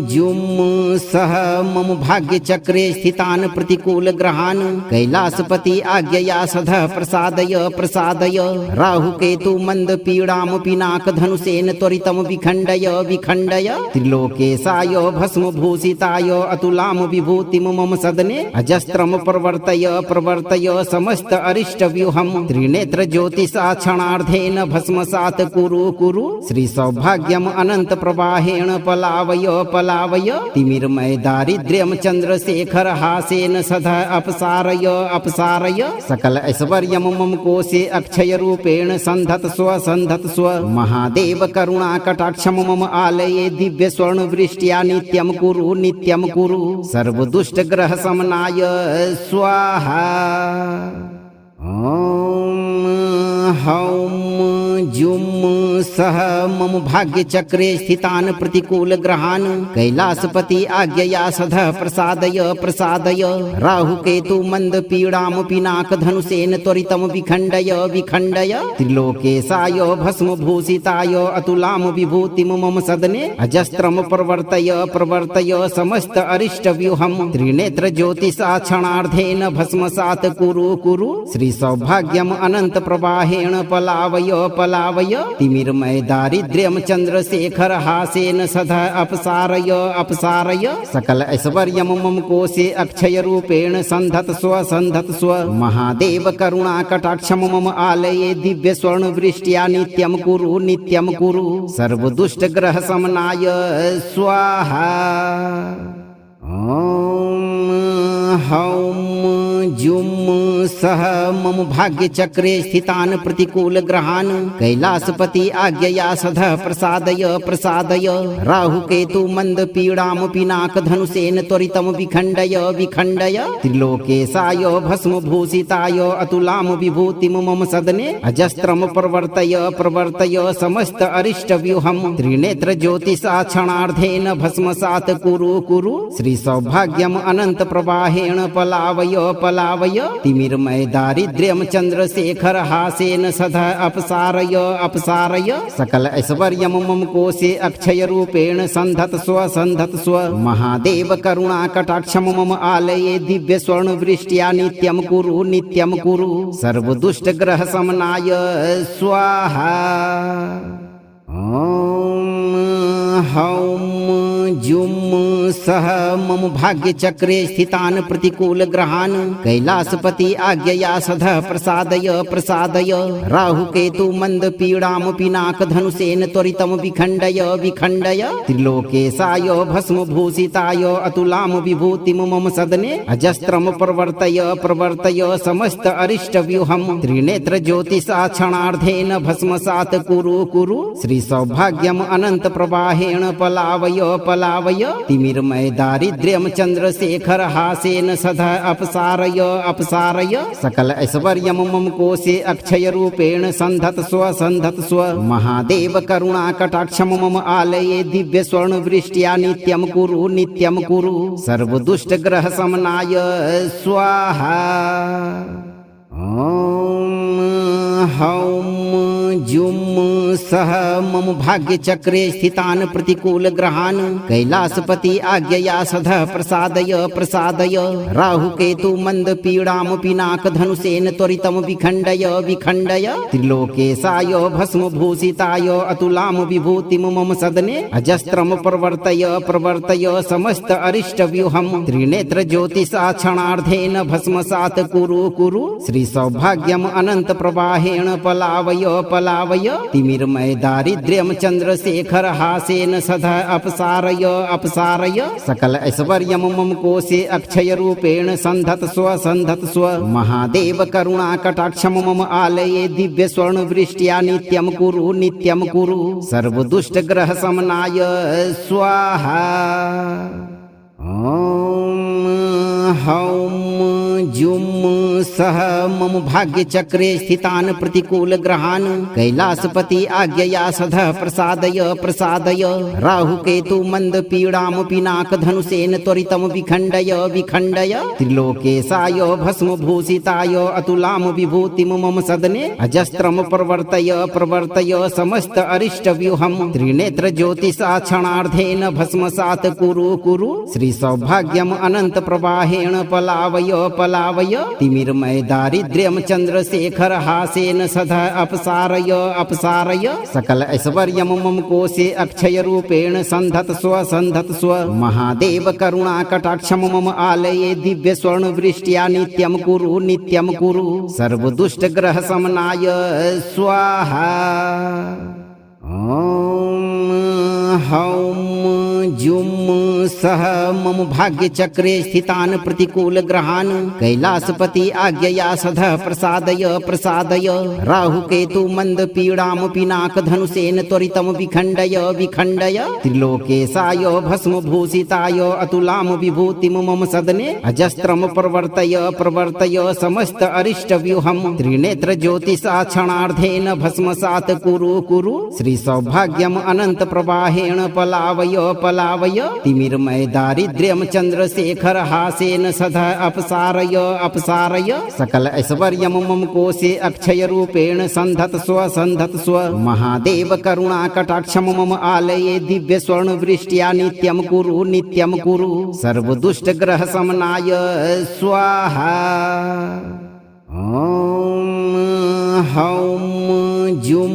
जुम सह मम भाग्यचक्रे स्थितान् प्रतिकूलग्रहान् कैलासपति आज्ञया सदः प्रसादय प्रसादय राहुकेतु मन्दपीडां पिनाकधनुषेण त्वरितं विखण्डय विखण्डय त्रिलोकेशाय भस्मभूषिताय अतुलां विभूतिं मम सदने अजस्त्रं प्रवर्तय प्रवर्तय समस्त अरिष्टव्यूहं त्रिनेत्र ज्योतिषा क्षणार्धेन भस्मसात् कुरु श्री सौभाग्यम अनंत प्रवाहेण पलावय पलावय तिमिरमय दारिद्र्यम चंद्रशेखर हासेन सदा अपसारय अपसारय सकल ऐश्वर्यम मम कोशे अक्षय रूपेण संधत स्व महादेव करुणा कटाक्षम मम आलये दिव्य स्वर्ण वृष्ट्या नित्यम कुरु सर्व दुष्ट ग्रह समनाय स्वाहा। ओम हौम जुम सह मम भाग्य चक्रे स्थितान प्रतिकूल ग्रहान कैलासपति आज्ञया सधः प्रसादय प्रसादय राहु केतु मंद पीड़ाम पिनाक धनुषेन त्वरितम विखंडय विखंडय त्रिलोकेशाय भस्म भूषिताय अतुलाम विभूतिम मम सदने अजस्त्रम प्रवर्तय प्रवर्तय समस्त अरिष्ट व्यूहम त्रिनेत्र ज्योतिषा क्षणार्धेन भस्मसात कुरु कुरु श्री सौभाग्यम अनंत प्रवाहेण पलावय पलावय तिमिरमय दारिद्र्यम चंद्रशेखर हासेन सदा अपसारय अपसारय सकल ऐश्वर्यम मम कोशे अक्षय रूपेण संधत स्व महादेव करुणा कटाक्षम मम आलये दिव्य स्वर्ण वृष्ट्या नित्यम कुरु सर्व दुष्ट ग्रह समनाय स्वाहा। ओम हौम जुम सह मम भाग्य चक्रे स्थितान प्रतिकूल ग्रहान कैलासपति आज्ञया सधः प्रसादय प्रसादय राहु केतु मंद पीड़ाम पिनाक धनुषेन त्वरितम विखंडय विखंडय त्रिलोकेशाय भस्म भूषिताय अतुलाम विभूतिम मम सदने अजस्त्रम प्रवर्तय प्रवर्तय समस्त अरिष्ट व्यूहम त्रिनेत्र ज्योतिषा क्षणार्धेन भस्मसात कुरु कुरु श्री सौभाग्यम अनंत प्रवाहेण पलावय पलावय तिमिरमय दारिद्र्यम चंद्रशेखर हासेन सदा अपसारय अपसारय सकल ऐश्वर्यम मम कोशे अक्षय रूपेण संधत स्व महादेव करुणा कटाक्षम मम आलये दिव्य स्वर्ण वृष्ट्या नित्यम कुरु सर्व दुष्ट ग्रह समनाय स्वाहा। ओम हौम जुम सह मम भाग्य चक्रे स्थितान प्रतिकूल ग्रहान कैलासपति आज्ञया सधः प्रसादय प्रसादय राहु केतु मंद पीड़ाम पिनाक धनुषेन त्वरितम विखंडय विखंडय त्रिलोकेशाय भस्म भूषिताय अतुलाम विभूतिम मम सदने अजस्त्रम प्रवर्तय प्रवर्तय समस्त अरिष्ट व्यूहम त्रिनेत्र ज्योतिषा क्षणार्धेन भस्मसात कुरु कुरु श्री सौभाग्यम अनंत प्रवाहेण पलावय पलावय तिमिरमय दारिद्र्यम चंद्रशेखर हासेन सदा अपसारय अपसारय सकल ऐश्वर्यम मम कोशे अक्षय रूपेण संधत स्व महादेव करुणा कटाक्षम मम आलये दिव्य स्वर्ण वृष्ट्या नित्यम कुरु सर्व दुष्ट ग्रह समनाय स्वाहा। ओम हौम जुम सह मम भाग्य चक्रे स्थितान प्रतिकूल ग्रहान कैलासपति आज्ञया सधः प्रसादय प्रसादय राहु केतु मंद पीड़ाम पिनाक धनुषेन त्वरितम विखंडय विखंडय त्रिलोकेशाय भस्म भूषिताय अतुलाम विभूतिम मम सदने अजस्त्रम प्रवर्तय प्रवर्तय समस्त अरिष्ट व्यूहम त्रिनेत्र ज्योतिषा क्षणार्धेन भस्मसात कुरु श्री सौभाग्यम अनंत प्रवाहेण पलावय पलावय तिमिरमय दारिद्र्यम चंद्रशेखर हासेन सदा अपसारय अपसारय सकल ऐश्वर्यम मम कोशे अक्षय रूपेण संधत स्व महादेव करुणा कटाक्षम मम आलये दिव्य स्वर्ण वृष्ट्या नित्यम कुरु सर्व दुष्ट ग्रह समनाय स्वाहा। ओम हौम जुम सह मम भाग्य चक्रे स्थितान प्रतिकूल ग्रहान कैलासपति आज्ञया सधः प्रसादय प्रसादय राहु केतु मंद पीड़ाम पिनाक धनुषेन त्वरितम विखंडय विखंडय त्रिलोकेशाय भस्म भूषिताय अतुलाम विभूतिम मम सदने अजस्त्रम प्रवर्तय प्रवर्तय समस्त अरिष्ट व्यूहम त्रिनेत्र ज्योतिषा क्षणार्धेन भस्मसात कुरु श्री सौभाग्यम अनंत प्रवाहेण पलावय पलावय तिमिरमय दारिद्र्यम चंद्रशेखर हासेन सदा अपसारय अपसारय सकल ऐश्वर्यम मम कोशे अक्षय रूपेण संधत स्व महादेव करुणा कटाक्षम मम आलये दिव्य स्वर्ण वृष्ट्या नित्यम कुरु सर्व दुष्ट ग्रह समनाय स्वाहा। ओम हौम जुम सह मम भाग्यचक्रे स्थितान् प्रतिकूलग्रहान् कैलासपति आज्ञया सदः प्रसादय प्रसादय राहुकेतु मन्दपीडां पिनाकधनुषेण त्वरितं विखण्डय विखण्डय त्रिलोकेशाय भस्मभूषिताय अतुलां विभूतिं मम सदने अजस्त्रं प्रवर्तय प्रवर्तय समस्त अरिष्टव्यूहं त्रिनेत्र ज्योतिषा क्षणार्धेन भस्मसात् कुरु कुरु श्री सौभाग्यम् अनंत प्रवाहेण पलावय पलावय तिमिरमय दारिद्र्यं चंद्रशेखर हासेन सदा अपसारय अपसारय सकल ऐश्वर्यं मम कोशे अक्षय रूपेण संधत स्व महादेव करुणा कटाक्षं मम आलये दिव्य स्वर्ण वृष्ट्या नित्यं कुरु सर्व दुष्ट ग्रह समनाय स्वाहा। ओम हौम जुम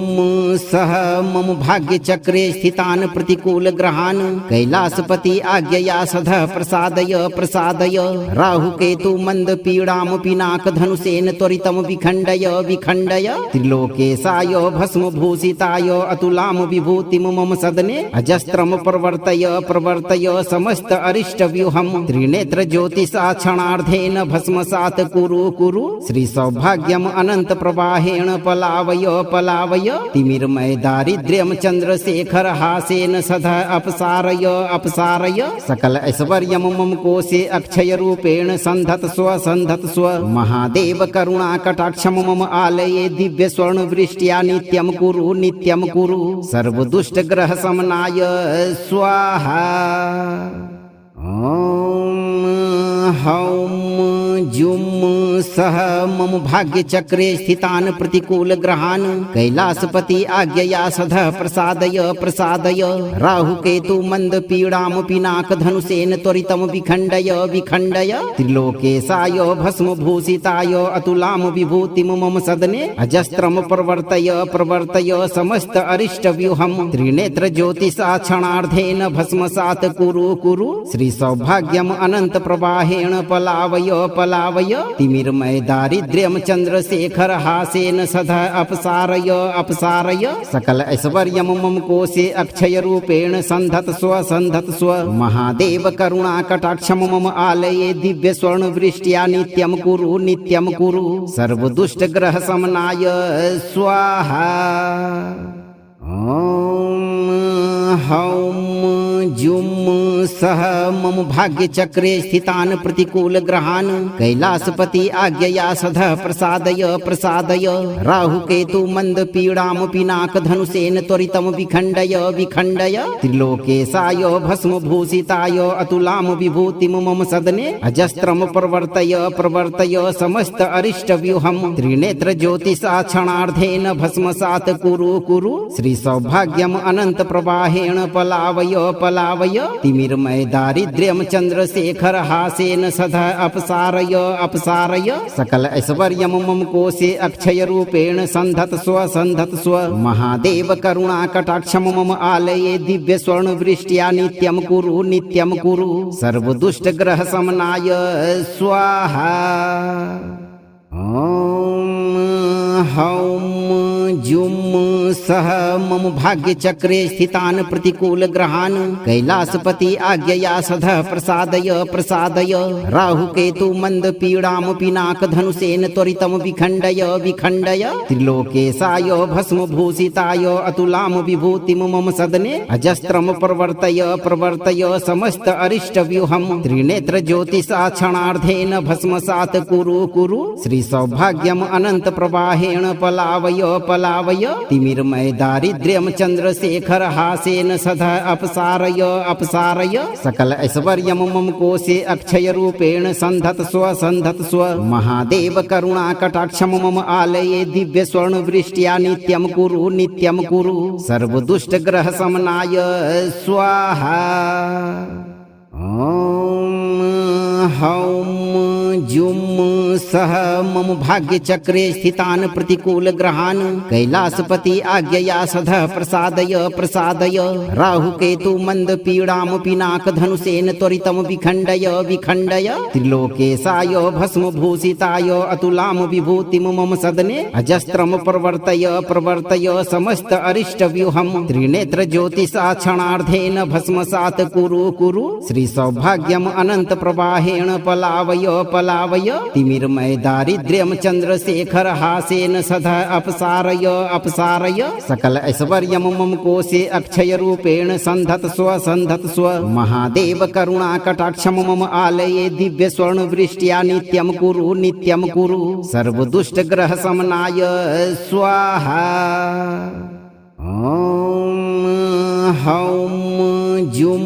सह मम भाग्यचक्रे स्थितान् प्रतिकूलग्रहान् कैलासपति आज्ञया सदः प्रसादय प्रसादय राहुकेतु मन्दपीडां पिनाकधनुषेण त्वरितं विखण्डय विखण्डय त्रिलोकेशाय भस्मभूषिताय अतुलां विभूतिं मम सदने अजस्त्रं प्रवर्तय प्रवर्तय समस्त अरिष्टव्यूहं त्रिनेत्र ज्योतिषा क्षणार्धेन भस्मसात् कुरु कुरु श्री सौभाग्यम् अनंत प्रवाहेण पलावय पलावय तिमिरमय दारिद्र्यं चंद्रशेखर हासेन सदा अपसारय अपसारय सकल ऐश्वर्यं मम कोशे अक्षय रूपेण संधत स्व महादेव करुणा कटाक्षं मम आलये दिव्य स्वर्ण वृष्ट्या नित्यं कुरु सर्व दुष्ट ग्रह समनाय स्वाहा। ओम हौम जुम सह मम भाग्यचक्रे स्थितान् प्रतिकूलग्रहान् कैलासपति आज्ञया सदः प्रसादय प्रसादय राहुकेतु मन्दपीडां पिनाकधनुषेण त्वरितं विखण्डय विखण्डय त्रिलोकेशाय भस्मभूषिताय अतुलां विभूतिं मम सदने अजस्त्रं प्रवर्तय प्रवर्तय समस्त अरिष्टव्यूहं त्रिनेत्र ज्योतिषा क्षणार्धेन भस्मसात् कुरु श्री सौभाग्यम् अनंत प्रवाहेण पलावय पलावय तिमिरमय दारिद्र्यं चंद्रशेखर हासेन सदा अपसारय अपसारय सकल ऐश्वर्यं मम कोशे अक्षय रूपेण संधत स्व महादेव करुणा कटाक्षं मम आलये दिव्य स्वर्ण वृष्ट्या नित्यं कुरु सर्व दुष्ट ग्रह समनाय स्वाहा। ओम हौम जुम सह मम भाग्यचक्रे स्थितान् प्रतिकूलग्रहान् कैलासपति आज्ञया सदः प्रसादय प्रसादय राहुकेतु मन्दपीडां पिनाकधनुषेण त्वरितं विखण्डय विखण्डय त्रिलोकेशाय भस्मभूषिताय अतुलां विभूतिं मम सदने अजस्त्रं प्रवर्तय प्रवर्तय समस्त अरिष्टव्यूहं त्रिनेत्र ज्योतिषा क्षणार्धेन भस्मसात् कुरु श्री सौभाग्यम् अनंत प्रवाहेण पलावय पलावय तिमिरमय दारिद्र्यं चंद्रशेखर हासेन सदा अपसारय अपसारय सकल ऐश्वर्यं मम कोशे अक्षय रूपेण संधत स्व महादेव करुणा कटाक्षं मम आलये दिव्य स्वर्ण वृष्ट्या नित्यं कुरु सर्व दुष्ट ग्रह समनाय स्वाहा। ओम हौम जुम सह मम भाग्यचक्रे स्थितान् प्रतिकूलग्रहान् कैलासपति आज्ञया सदः प्रसादय प्रसादय राहुकेतु मन्दपीडां पिनाकधनुषेण त्वरितं विखण्डय विखण्डय त्रिलोकेशाय भस्मभूषिताय अतुलां विभूतिं मम सदने अजस्त्रं प्रवर्तय प्रवर्तय समस्त अरिष्टव्यूहं त्रिनेत्र ज्योतिषा क्षणार्धेन भस्मसात् कुरु श्री सौभाग्यम् अनंत प्रवाहेण पलावय पलावय तिमिरमय दारिद्र्यं चंद्रशेखर हासेन सदा अपसारय अपसारय सकल ऐश्वर्यं मम कोशे अक्षय रूपेण संधत स्व महादेव करुणा कटाक्षं मम आलये दिव्य स्वर्ण वृष्ट्या नित्यं कुरु सर्व दुष्ट ग्रह समनाय स्वाहा। ओम हौम जुम सह मम भाग्य चक्रे स्थितान प्रतिकूल ग्रहान कैलासपति आज्ञया सधः प्रसादय प्रसादय राहु केतु मंद पीड़ाम पिनाक धनुषेन त्वरितम विखंडय विखंडय त्रिलोकेशाय भस्म भूषिताय अतुलाम विभूतिम मम सदने अजस्त्रम प्रवर्तय प्रवर्तय समस्त अरिष्ट व्यूहम त्रिनेत्र ज्योतिषा क्षणार्धेन भस्मसात कुरु कुरु श्री सौभाग्यम अनंत प्रवाहेण पलावय पलावय तिमिरमय दारिद्र्यम चंद्रशेखर हासेन सदा अपसारय अपसारय सकल ऐश्वर्यम मम कोशे अक्षय रूपेण संधत स्व महादेव करुणा कटाक्षम मम आलये दिव्य स्वर्ण वृष्ट्या नित्यम कुरु सर्व दुष्ट ग्रह समनाय स्वाहा। ओम हौम जुम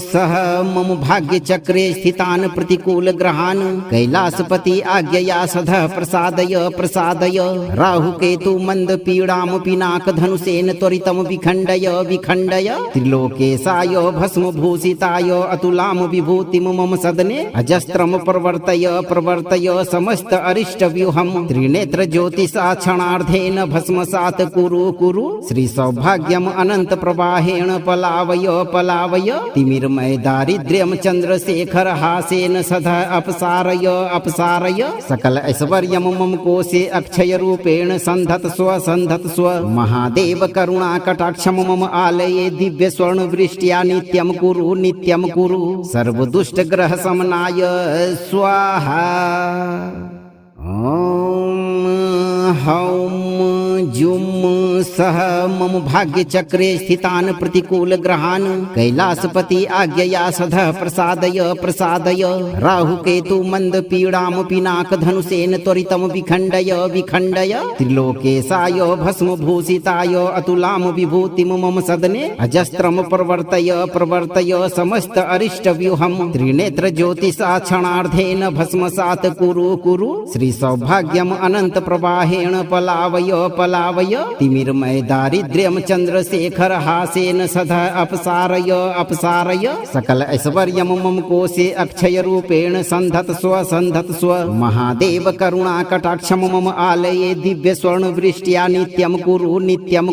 सह मम भाग्य चक्रे स्थितान प्रतिकूल ग्रहान कैलासपति आज्ञया सधः प्रसादय प्रसादय राहु केतु मंद पीड़ाम पिनाक धनुषेन त्वरितम विखंडय विखंडय त्रिलोकेशाय भस्म भूषिताय अतुलाम विभूतिम मम सदने अजस्त्रम प्रवर्तय प्रवर्तय समस्त अरिष्ट व्यूहम त्रिनेत्र ज्योतिषा क्षणार्धेन भस्मसात कुरु कुरु श्री सौभाग्यम अनंत प्रवाहेण पलावय पलावय तिमिरमय दारिद्र्यम चंद्रशेखर हासेन सदा अपसारय अपसारय सकल ऐश्वर्यम मम कोशे अक्षय रूपेण संधत स्व महादेव करुणा कटाक्षम मम आलये दिव्य स्वर्ण वृष्ट्या नित्यम कुरु सर्व दुष्ट ग्रह समनाय स्वाहा। ओम हौम जुम सह मम भाग्य चक्रे स्थितान प्रतिकूल ग्रहान कैलासपति आज्ञया सधः प्रसादय प्रसादय राहु केतु मंद पीड़ाम पिनाक धनुषेन त्वरितम विखंडय विखंडय त्रिलोकेशाय भस्म भूषिताय अतुलाम विभूतिम मम सदने अजस्त्रम प्रवर्तय प्रवर्तय समस्त अरिष्ट व्यूहम त्रिनेत्र ज्योतिषा क्षणार्धेन भस्मसात कुरु श्री सौभाग्यम अनंत प्रवाहेण पलावय पलावय तिमिरमय दारिद्र्यम चंद्रशेखर हासेन सदा अपसारय अपसारय सकल ऐश्वर्यम मम कोशे अक्षय रूपेण संधत स्व महादेव करुणा कटाक्षम मम आलये दिव्य स्वर्ण वृष्ट्या नित्यम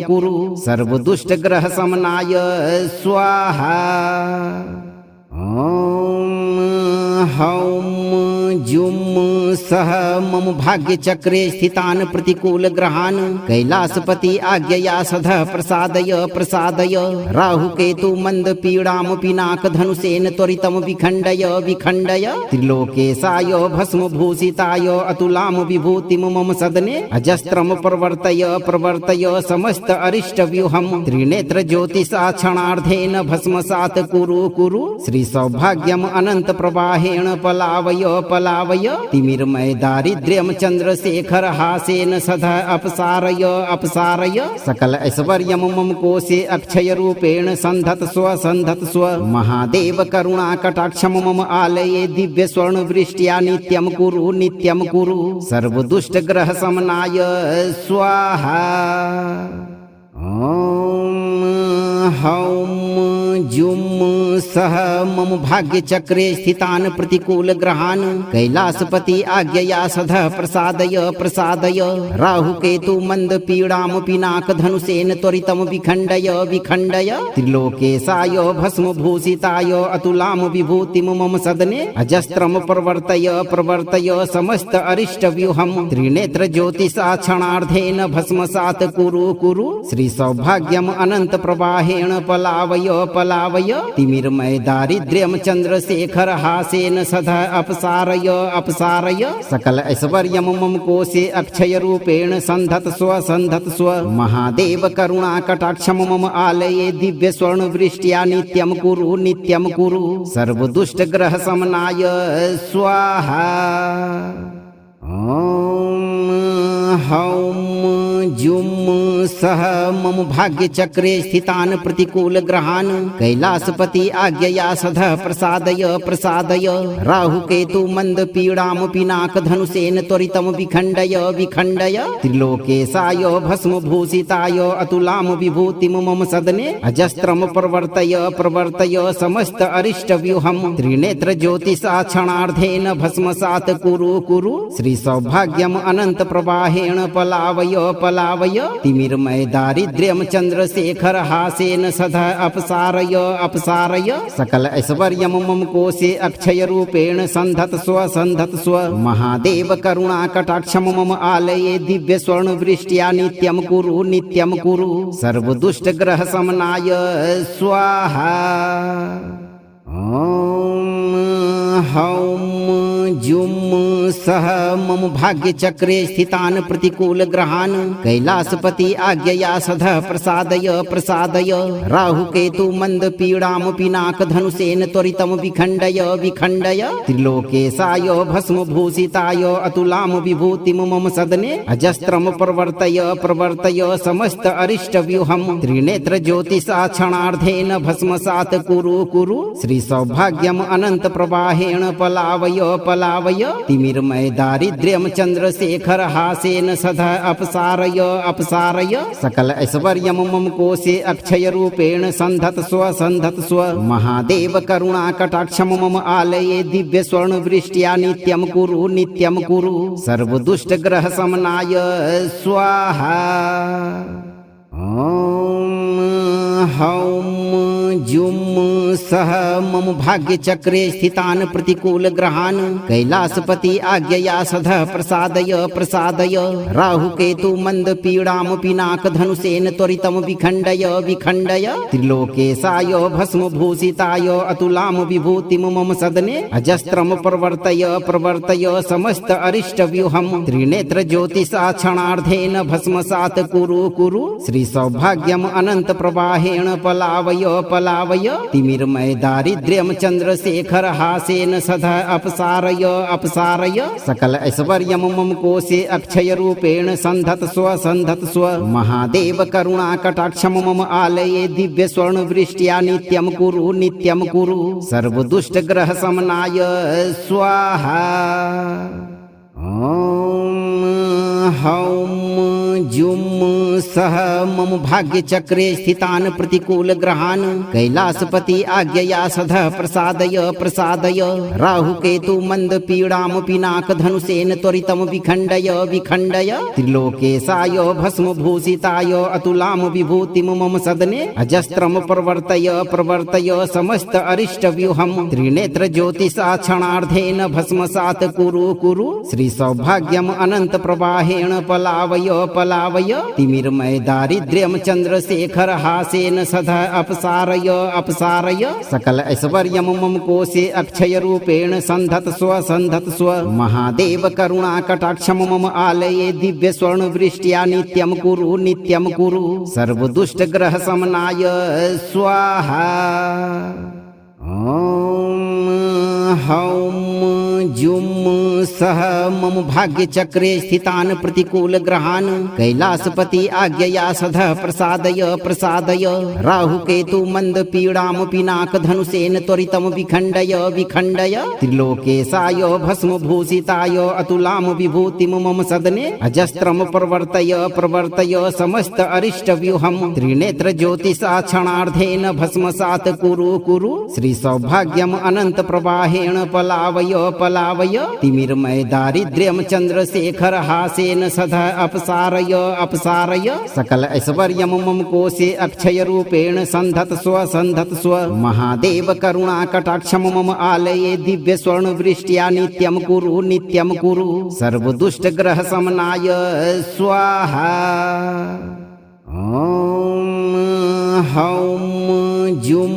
कुरु सर्व दुष्ट ग्रह समनाय स्वाहा। ओम हौम जुम सह मम भाग्य चक्रे स्थितान प्रतिकूल ग्रहान कैलासपति आज्ञया सधः प्रसादय प्रसादय राहु केतु मंद पीड़ाम पिनाक धनुषेन त्वरितम विखंडय विखंडय त्रिलोकेशाय भस्म भूषिताय अतुलाम विभूतिम मम सदने अजस्त्रम प्रवर्तय प्रवर्तय समस्त अरिष्ट व्यूहम त्रिनेत्र ज्योतिषा क्षणार्धेन भस्मसात कुरु श्री सौभाग्यम अनंत प्रवाहेण पलावय पलावय तिमिरमय दारिद्र्यम चंद्रशेखर हासेन सदा अपसारय अपसारय सकल ऐश्वर्यम मम कोशे अक्षय रूपेण संधत स्व महादेव करुणा कटाक्षम मम आलये दिव्य स्वर्ण वृष्ट्या नित्यम कुरु सर्व दुष्ट ग्रह समनाय स्वाहा। ओम हौम जुम सह मम भाग्य चक्रे स्थितान प्रतिकूल ग्रहान कैलासपति आज्ञया सधः प्रसादय प्रसादय राहु केतु मंद पीड़ाम पिनाक धनुषेन त्वरितम विखंडय विखंडय त्रिलोकेशाय भस्म भूषिताय अतुलाम विभूतिम मम सदने अजस्त्रम प्रवर्तय प्रवर्तय समस्त अरिष्ट व्यूहम त्रिनेत्र ज्योतिषा क्षणार्धेन भस्मसात कुरु श्री सौभाग्यम अनंत प्रवाहेण पलावय पलावय तिमिरमय दारिद्र्यम चंद्रशेखर हासेन सदा अपसारय अपसारय सकल ऐश्वर्यम मम कोशे अक्षय रूपेण संधत स्व महादेव करुणा कटाक्षम मम आलये दिव्य स्वर्ण वृष्ट्या नित्यम कुरु सर्व दुष्ट ग्रह समनाय स्वाहा। ओम हौम जुम सह मम भाग्यचक्रे स्थितान् प्रतिकूलग्रहान् कैलासपति आज्ञया सदः प्रसादय प्रसादय राहुकेतु मन्दपीडां पिनाकधनुषेण त्वरितं विखण्डय विखण्डय त्रिलोकेशाय भस्मभूषिताय अतुलां विभूतिं मम सदने अजस्त्रं प्रवर्तय प्रवर्तय समस्त अरिष्टव्यूहं त्रिनेत्र ज्योतिषा क्षणार्धेन भस्मसात् कुरु कुरु श्री सौभाग्यम् अनंत प्रवाहेण पलावय पलावय तिमिरमय दारिद्र्यं चंद्रशेखर हासेन सदा अपसारय अपसारय सकल ऐश्वर्यं मम कोशे अक्षय रूपेण संधत स्व महादेव करुणा कटाक्षम मम आलये दिव्य स्वर्ण वृष्ट्या नित्यं कुरु सर्व दुष्ट ग्रह समनाय स्वाहा। ओम हौम जुम सह मम भाग्यचक्रे स्थितान् प्रतिकूलग्रहान् कैलासपति आज्ञया सदः प्रसादय प्रसादय राहुकेतु मन्दपीडां पिनाकधनुषेण त्वरितं विखण्डय विखण्डय त्रिलोकेशाय भस्मभूषिताय अतुलां विभूतिं मम सदने अजस्त्रं प्रवर्तय प्रवर्तय समस्त अरिष्टव्यूहं त्रिनेत्र ज्योतिषा क्षणार्धेन भस्मसात् कुरु कुरु श्री सौभाग्यम् अनंत प्रवाहेण पलावय पलावय तिमिरमय दारिद्र्यं चंद्रशेखर हासेन सदा अपसारय अपसारय सकल ऐश्वर्यं मम कोशे अक्षय रूपेण संधत स्व महादेव करुणा कटाक्षम मम आलये दिव्य स्वर्ण वृष्ट्या नित्यं कुरु सर्व दुष्ट ग्रह समनाय स्वाहा। ओम हौम जुम सह मम भाग्यचक्रे स्थितान् प्रतिकूलग्रहान् कैलासपति आज्ञया सदः प्रसादय प्रसादय राहुकेतु मन्दपीडां पिनाकधनुषेण त्वरितं विखण्डय विखण्डय त्रिलोकेशाय भस्मभूषिताय अतुलां विभूतिं मम सदने अजस्त्रं प्रवर्तय प्रवर्तय समस्त अरिष्टव्यूहं त्रिनेत्र ज्योतिषा क्षणार्धेन भस्मसात् कुरु श्री सौभाग्यम् अनंत प्रवाहेण पलावय पलावय तिमिरमय दारिद्र्यं चंद्रशेखर हासेन सदा अपसारय अपसारय सकल ऐश्वर्यं मम कोशे अक्षय रूपेण संधत स्व महादेव करुणा कटाक्षम मम आलये दिव्य स्वर्ण वृष्ट्या नित्यं कुरु सर्व दुष्ट ग्रह समनाय स्वाहा। ओम हौम जुम सह मम भाग्यचक्रे स्थितान् प्रतिकूलग्रहान् कैलासपति आज्ञया सदः प्रसादय प्रसादय राहुकेतु मन्दपीडां पिनाकधनुषेण त्वरितं विखण्डय विखण्डय त्रिलोकेशाय भस्मभूषिताय अतुलां विभूतिं मम सदने अजस्त्रं प्रवर्तय प्रवर्तय समस्त अरिष्टव्यूहं त्रिनेत्र ज्योतिषा क्षणार्धेन भस्मसात् कुरु श्री सौभाग्यम् अनंत प्रवाहेण पलावय पलावय तिमिरमय दारिद्र्यं चंद्रशेखर हासेन सदा अपसारय अपसारय सकल ऐश्वर्यं मम कोशे अक्षय रूपेण संधत स्व महादेव करुणा कटाक्षम मम आलये दिव्य स्वर्ण वृष्ट्या नित्यं कुरु सर्व दुष्ट ग्रह समनाय स्वाहा। ओम हौम जुम सह मम भाग्यचक्रे स्थितान् प्रतिकूलग्रहान् कैलासपति आज्ञया सदः प्रसादय प्रसादय राहुकेतु मन्दपीडां पिनाकधनुषेण त्वरितं विखण्डय विखण्डय त्रिलोकेशाय भस्मभूषिताय अतुलां विभूतिं मम सदने अजस्त्रं प्रवर्तय प्रवर्तय समस्त अरिष्टव्यूहं त्रिनेत्र ज्योतिषा क्षणार्धेन भस्मसात् कुरु श्री सौभाग्यम् अनंत प्रवाहेण पलावय पलावय तिमिरमय दारिद्र्यं चंद्रशेखर हासेन सदा अपसारय अपसारय सकल ऐश्वर्यं मम कोशे अक्षय रूपेण संधत स्व महादेव करुणा कटाक्षम मम आलये दिव्य स्वर्ण वृष्ट्या नित्यं कुरु सर्व दुष्ट ग्रह समनाय स्वाहा। ओम हौम जुम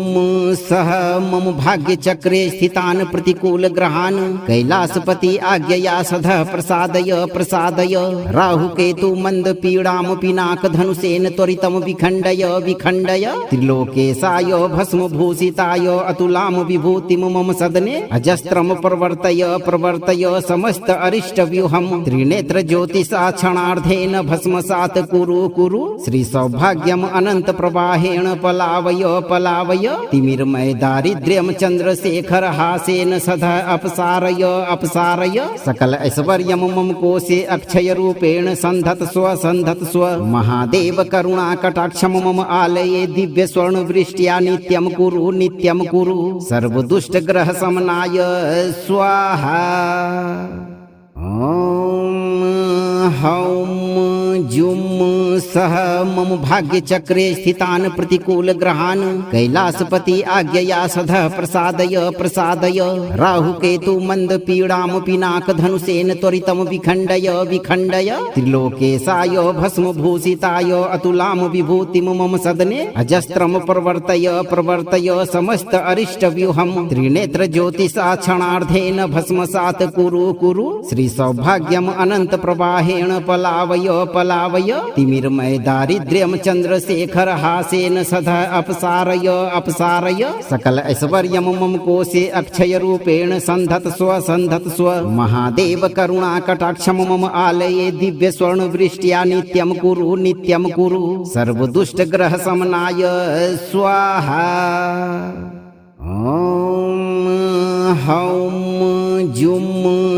सह मम भाग्य चक्रे स्थितान प्रतिकूल ग्रहान कैलासपति आज्ञया सधः प्रसादय प्रसादय राहु केतु मंद पीड़ाम पिनाक धनुषेन त्वरितम विखंडय विखंडय त्रिलोकेशाय भस्म भूषिताय अतुलाम विभूतिम मम सदने अजस्त्रम प्रवर्तय प्रवर्तय समस्त अरिष्ट व्यूहम त्रिनेत्र ज्योतिषा क्षणार्धेन भस्मसात कुरु कुरु श्री सौभाग्यम अनंत प्रवाहेण पलावय पलावय तिमिरमय दारिद्र्यम चंद्रशेखर हासेन सदा अपसारय अपसारय सकल ऐश्वर्यम मम कोशे अक्षय रूपेण संधत स्व महादेव करुणा कटाक्षम मम आलये दिव्य स्वर्ण वृष्ट्या नित्यम कुरु सर्व दुष्ट ग्रह समनाय स्वाहा। ओम हौम जुम सह मम भाग्य चक्रे स्थितान प्रतिकूल ग्रहान कैलासपति आज्ञया सधः प्रसादय प्रसादय राहु केतु मंद पीड़ाम पिनाक धनुषेन त्वरितम विखंडय विखंडय त्रिलोकेशाय भस्म भूषिताय अतुलाम विभूतिम मम सदने अजस्त्रम प्रवर्तय प्रवर्तय समस्त अरिष्ट व्यूहम त्रिनेत्र ज्योतिषा क्षणार्धेन भस्मसात कुरु कुरु श्री सौभाग्यम अनंत प्रवाहेण पलावय पलावय तिमिरमय दारिद्र्यम चंद्रशेखर हासेन सदा अपसारय अपसारय सकल ऐश्वर्यम मम कोशे अक्षय रूपेण संधत स्व महादेव करुणा कटाक्षम मम आलये दिव्य स्वर्ण वृष्ट्या नित्यम कुरु सर्व दुष्ट ग्रह समनाय स्वाहा। ओम हौम जुम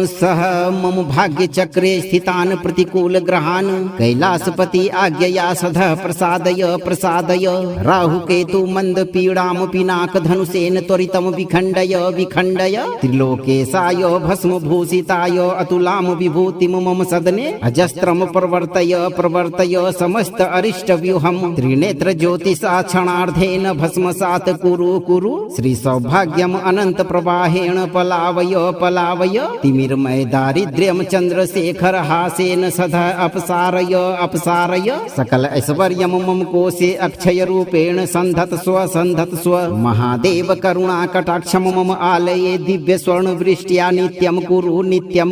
सह मम भाग्य चक्रे स्थितान प्रतिकूल ग्रहान कैलासपति आज्ञया सधः प्रसादय प्रसादय राहु केतु मंद पीड़ाम पिनाक धनुषेन त्वरितम विखंडय विखंडय त्रिलोकेशाय भस्म भूषिताय अतुलाम विभूतिम मम सदने अजस्त्रम प्रवर्तय प्रवर्तय समस्त अरिष्ट व्यूहम त्रिनेत्र ज्योतिषा क्षणार्धेन भस्मसात कुरु श्री सौभाग्यम अनंत प्रवाहेण पलावय पलावय तिमिरमय दारिद्र्यम चंद्रशेखर हासेन सदा अपसारय अपसारय सकल ऐश्वर्यम मम कोशे अक्षय रूपेण संधत स्व महादेव करुणा कटाक्षम मम आलये दिव्य स्वर्ण वृष्ट्या नित्यम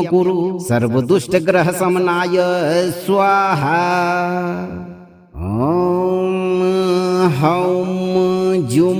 कुरु सर्व दुष्ट ग्रह समनाय स्वाहा। ओम हौम जुम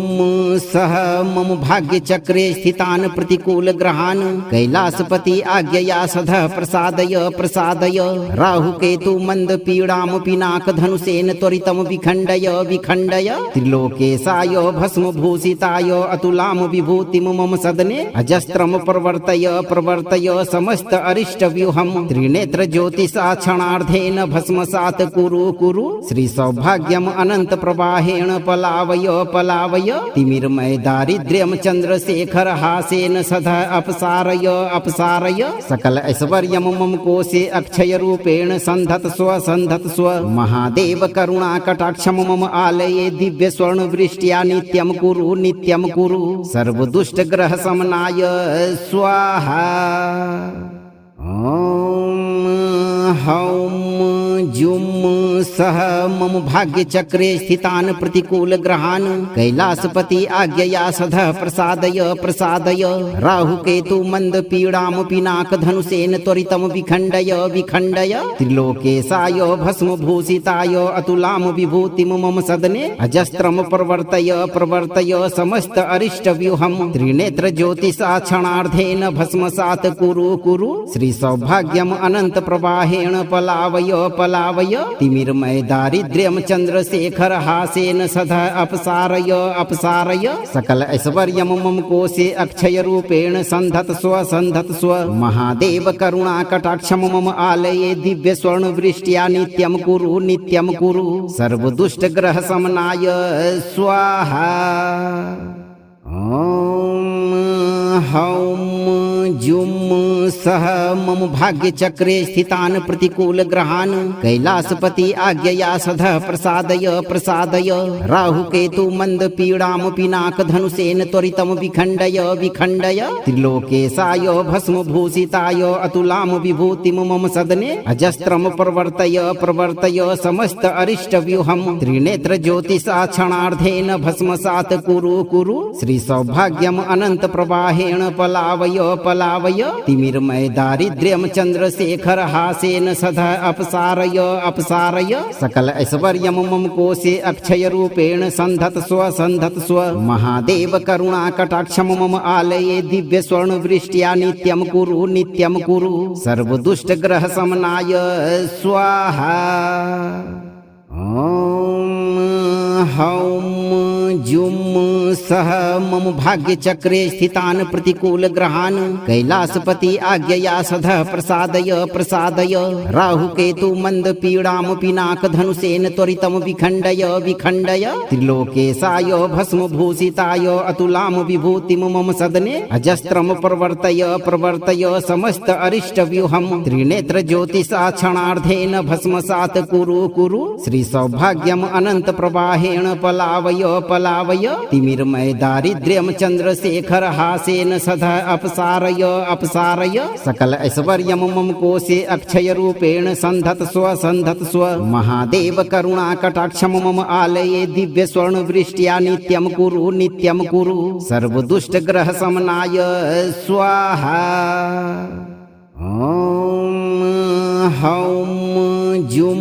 सह मम भाग्य चक्रे स्थितान प्रतिकूल ग्रहान कैलासपति आज्ञया सधः प्रसादय प्रसादय राहु केतु मंद पीड़ाम पिनाक धनुषेन त्वरितम विखंडय विखंडय त्रिलोकेशाय भस्म भूषिताय अतुलाम विभूतिम मम सदने अजस्त्रम प्रवर्तय प्रवर्तय समस्त अरिष्ट व्यूहम त्रिनेत्र ज्योतिषा क्षणार्धेन भस्मसात कुरु श्री सौभाग्यम अनंत प्रवाहेण पलावय पलावय तिमिरमय दारिद्र्यम चंद्रशेखर हासेन सदा अपसारय अपसारय सकल ऐश्वर्यम मम कोशे अक्षय रूपेण संधत स्व महादेव करुणा कटाक्षम मम आलये दिव्य स्वर्ण वृष्ट्या नित्यम कुरु सर्व दुष्ट ग्रह समनाय स्वाहा। ओम हौम जुम सह मम भाग्य चक्रे स्थितान प्रतिकूल ग्रहान कैलासपति आज्ञया सधः प्रसादय प्रसादय राहु केतु मंद पीड़ाम पिनाक धनुषेन त्वरितम विखंडय विखंडय त्रिलोकेशाय भस्म भूषिताय अतुलाम विभूतिम मम सदने अजस्त्रम प्रवर्तय प्रवर्तय समस्त अरिष्ट व्यूहम त्रिनेत्र ज्योतिषा क्षणार्धेन भस्मसात कुरु श्री सौभाग्यम अनंत प्रवाहेण पलावय पलावय तिमिरमय दारिद्र्यम चंद्रशेखर हासेन सदा अपसारय अपसारय सकल ऐश्वर्यम मम कोशे अक्षय रूपेण संधत स्व महादेव करुणा कटाक्षम मम आलये दिव्य स्वर्ण वृष्ट्या नित्यम कुरु सर्व दुष्ट ग्रह समनाय स्वाहा। ओम हौम जुम सह मम भाग्यचक्रे स्थितान् प्रतिकूलग्रहान् कैलासपति आज्ञया सदः प्रसादय प्रसादय राहुकेतु मन्दपीडां पिनाकधनुषेण त्वरितं विखण्डय विखण्डय त्रिलोकेशाय भस्मभूषिताय अतुलां विभूतिं मम सदने अजस्त्रं प्रवर्तय प्रवर्तय समस्त अरिष्टव्यूहं त्रिनेत्र ज्योतिषा क्षणार्धेन भस्मसात् कुरु कुरु श्री सौभाग्यम् अनंत प्रवाहेण पलावय पलावय तिमिरमय दारिद्र्यं चंद्रशेखर हासेन सदा अपसारय अपसारय सकल ऐश्वर्यं मम कोशे अक्षय रूपेण संधत स्व महादेव करुणा कटाक्षं मम आलये दिव्य स्वर्ण वृष्ट्या नित्यं कुरु सर्व दुष्ट ग्रह समनाय स्वाहा। ओम हौम जुम सह मम भाग्यचक्रे स्थितान् प्रतिकूलग्रहान् कैलासपति आज्ञया सदः प्रसादय प्रसादय राहुकेतु मन्दपीडां पिनाकधनुषेण त्वरितं विखण्डय विखण्डय त्रिलोकेशाय भस्मभूषिताय अतुलां विभूतिं मम सदने अजस्त्रं प्रवर्तय प्रवर्तय समस्त अरिष्टव्यूहं त्रिनेत्र ज्योतिषा क्षणार्धेन भस्मसात् कुरु कुरु श्री सौभाग्यम् अनंत प्रवाहेण पलावय पलावय तिमिरमय दारिद्र्यं चंद्रशेखर हासेन सदा अपसारय अपसारय सकल ऐश्वर्यं मम कोशे अक्षय रूपेण संधत स्व महादेव करुणा कटाक्षं मम आलये दिव्य स्वर्ण वृष्ट्या नित्यं कुरु सर्व दुष्ट ग्रह समनाय स्वाहा। ओम हौम जुम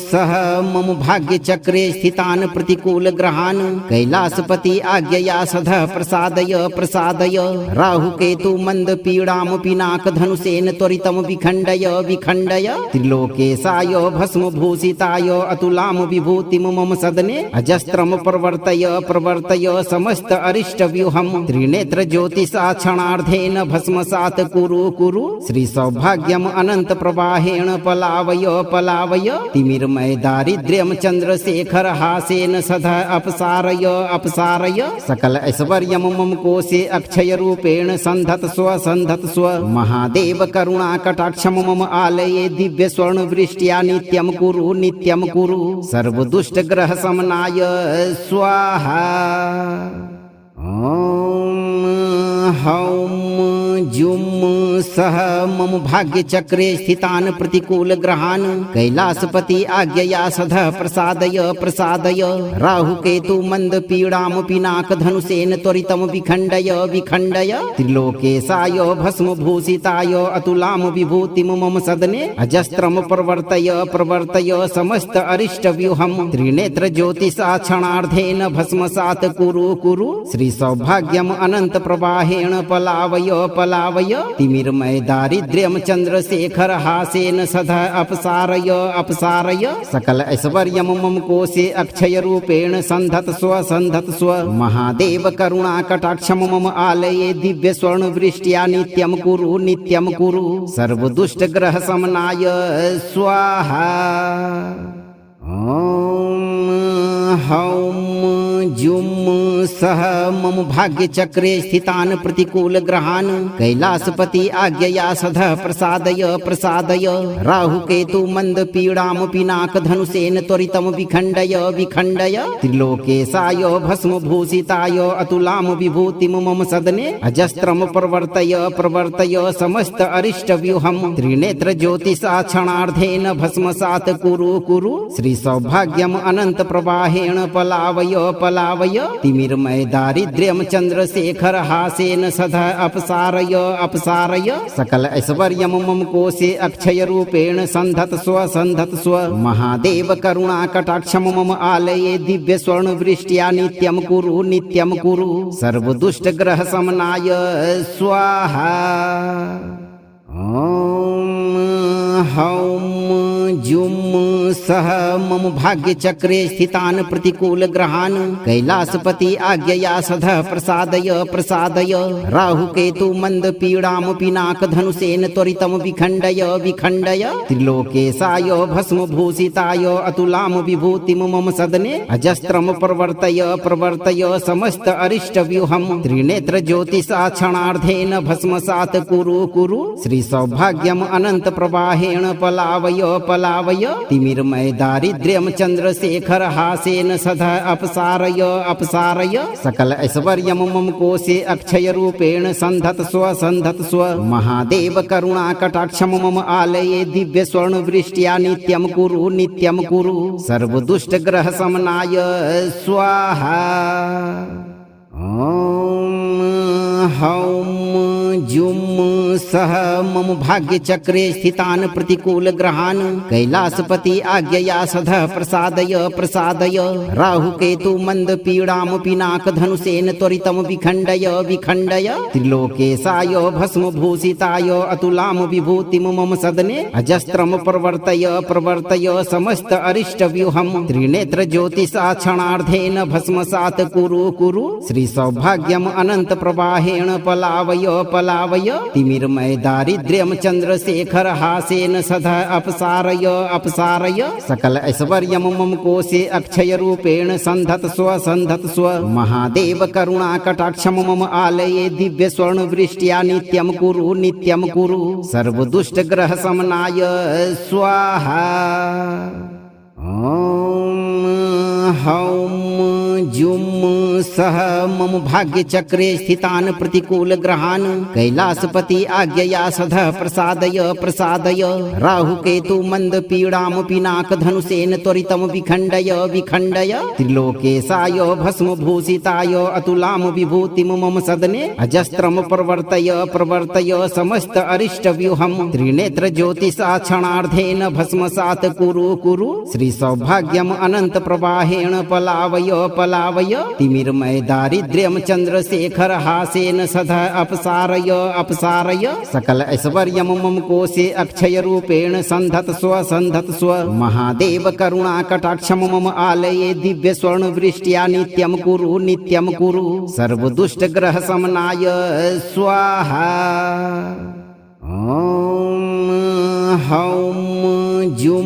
सह मम भाग्यचक्रे स्थितान् प्रतिकूलग्रहान् कैलासपति आज्ञया सदः प्रसादय प्रसादय राहुकेतु मन्दपीडां पिनाकधनुषेण त्वरितं विखण्डय विखण्डय त्रिलोकेशाय भस्मभूषिताय अतुलां विभूतिं मम सदने अजस्त्रं प्रवर्तय प्रवर्तय समस्त अरिष्टव्यूहं त्रिनेत्र ज्योतिषा क्षणार्धेन भस्मसात् कुरु श्री सौभाग्यम् अनंत प्रवाहेण पलावय पलावय तिमिरमय दारिद्र्यं चंद्रशेखर हासेन सदा अपसारय अपसारय सकल ऐश्वर्यं मम कोशे अक्षय रूपेण संधत स्व महादेव करुणा कटाक्षं मम आलये दिव्य स्वर्ण वृष्ट्या नित्यं कुरु सर्व दुष्ट ग्रह समनाय स्वाहा। ओम हौम जुम सह मम भाग्यचक्रे स्थितान् प्रतिकूलग्रहान् कैलासपति आज्ञया सदः प्रसादय प्रसादय राहुकेतु मन्दपीडां पिनाकधनुषेण त्वरितं विखण्डय विखण्डय त्रिलोकेशाय भस्मभूषिताय अतुलां विभूतिं मम सदने अजस्त्रं प्रवर्तय प्रवर्तय समस्त अरिष्टव्यूहं त्रिनेत्र ज्योतिषा क्षणार्धेन भस्मसात् कुरु श्री सौभाग्यम् अनंत प्रवाहेण पलावय पलावय तिमिरमय दारिद्र्यं चंद्रशेखर हासेन सदा अपसारय अपसारय सकल ऐश्वर्यं मम कोशे अक्षय रूपेण संधत स्व महादेव करुणा कटाक्षं मम आलये दिव्य स्वर्ण वृष्ट्या नित्यं कुरु सर्व दुष्ट ग्रह समनाय स्वाहा। ओम हौम जुम सह मम भाग्यचक्रे स्थितान् प्रतिकूलग्रहान् कैलासपति आज्ञया सदः प्रसादय प्रसादय राहुकेतु मन्दपीडां पिनाकधनुषेण त्वरितं विखण्डय विखण्डय त्रिलोकेशाय भस्मभूषिताय अतुलां विभूतिं मम सदने अजस्त्रं प्रवर्तय प्रवर्तय समस्त अरिष्टव्यूहं त्रिनेत्र ज्योतिषा क्षणार्धेन भस्मसात् कुरु श्री सौभाग्यम् अनंत प्रवाहेण पलावय पलावय तिमिरमय दारिद्र्यं चंद्रशेखर हासेन सदा अपसारय अपसारय सकल ऐश्वर्यं मम कोशे अक्षय रूपेण संधत स्व महादेव करुणा कटाक्षं मम आलये दिव्य स्वर्ण वृष्ट्या नित्यं कुरु सर्व दुष्ट ग्रह समनाय स्वाहा। ओम हौम जुम सह मम भाग्य चक्रे स्थितान प्रतिकूल ग्रहान कैलासपति आज्ञया सधः प्रसादय प्रसादय राहु केतु मंद पीड़ाम पिनाक धनुषेन त्वरितम विखंडय विखंडय त्रिलोकेशाय भस्म भूषिताय अतुलाम विभूतिम मम सदने अजस्त्रम प्रवर्तय प्रवर्तय समस्त अरिष्ट व्यूहम त्रिनेत्र ज्योतिषा क्षणार्धेन भस्मसात कुरु कुरु श्री सौभाग्यम अनंत प्रवाहेण पलावय पलावय तिमिरमय दारिद्र्यम चंद्रशेखर हासेन सदा अपसारय अपसारय सकल ऐश्वर्यम मम कोशे अक्षय रूपेण संधत स्व महादेव करुणा कटाक्षम मम आलये दिव्य स्वर्ण वृष्ट्या नित्यम कुरु सर्व दुष्ट ग्रह समनाय स्वाहा। ओम हौम जुम सह मम भाग्य चक्रे स्थितान प्रतिकूल ग्रहान कैलासपति आज्ञया सधः प्रसादय प्रसादय राहु केतु मंद पीड़ाम पिनाक धनुषेन त्वरितम विखंडय विखंडय त्रिलोकेशाय भस्म भूषिताय अतुलाम विभूतिम मम सदने अजस्त्रम प्रवर्तय प्रवर्तय समस्त अरिष्ट व्यूहम त्रिनेत्र ज्योतिषा क्षणार्धेन भस्मसात कुरु कुरु श्री सौभाग्यम अनंत प्रवाहेण पलावय पलावय तिमिरमय दारिद्र्यम चंद्रशेखर हासेन सदा अपसारय अपसारय सकल ऐश्वर्यम मम कोशे अक्षय रूपेण संधत स्व महादेव करुणा कटाक्षम मम आलये दिव्य स्वर्ण वृष्ट्या नित्यम कुरु सर्व दुष्ट ग्रह समनाय स्वाहा। ओम हौम जुम सह मम भाग्य चक्रे स्थितान प्रतिकूल ग्रहान कैलासपति आज्ञया सधः प्रसादय प्रसादय राहु केतु मंद पीड़ाम पिनाक धनुषेन त्वरितम विखंडय विखंडय त्रिलोकेशाय भस्म भूषिताय अतुलाम विभूतिम मम सदने अजस्त्रम प्रवर्तय प्रवर्तय समस्त अरिष्ट व्यूहम त्रिनेत्र ज्योतिषा क्षणार्धेन भस्मसात कुरु श्री सौभाग्यम अनंत प्रवाहेण पलावय पलावय तिमिरमय दारिद्र्यम चंद्रशेखर हासेन सदा अपसारय अपसारय सकल ऐश्वर्यम मम कोशे अक्षय रूपेण संधत स्व महादेव करुणा कटाक्षम मम आलये दिव्य स्वर्ण वृष्ट्या नित्यम कुरु सर्व दुष्ट ग्रह समनाय स्वाहा। ओम हौम जुम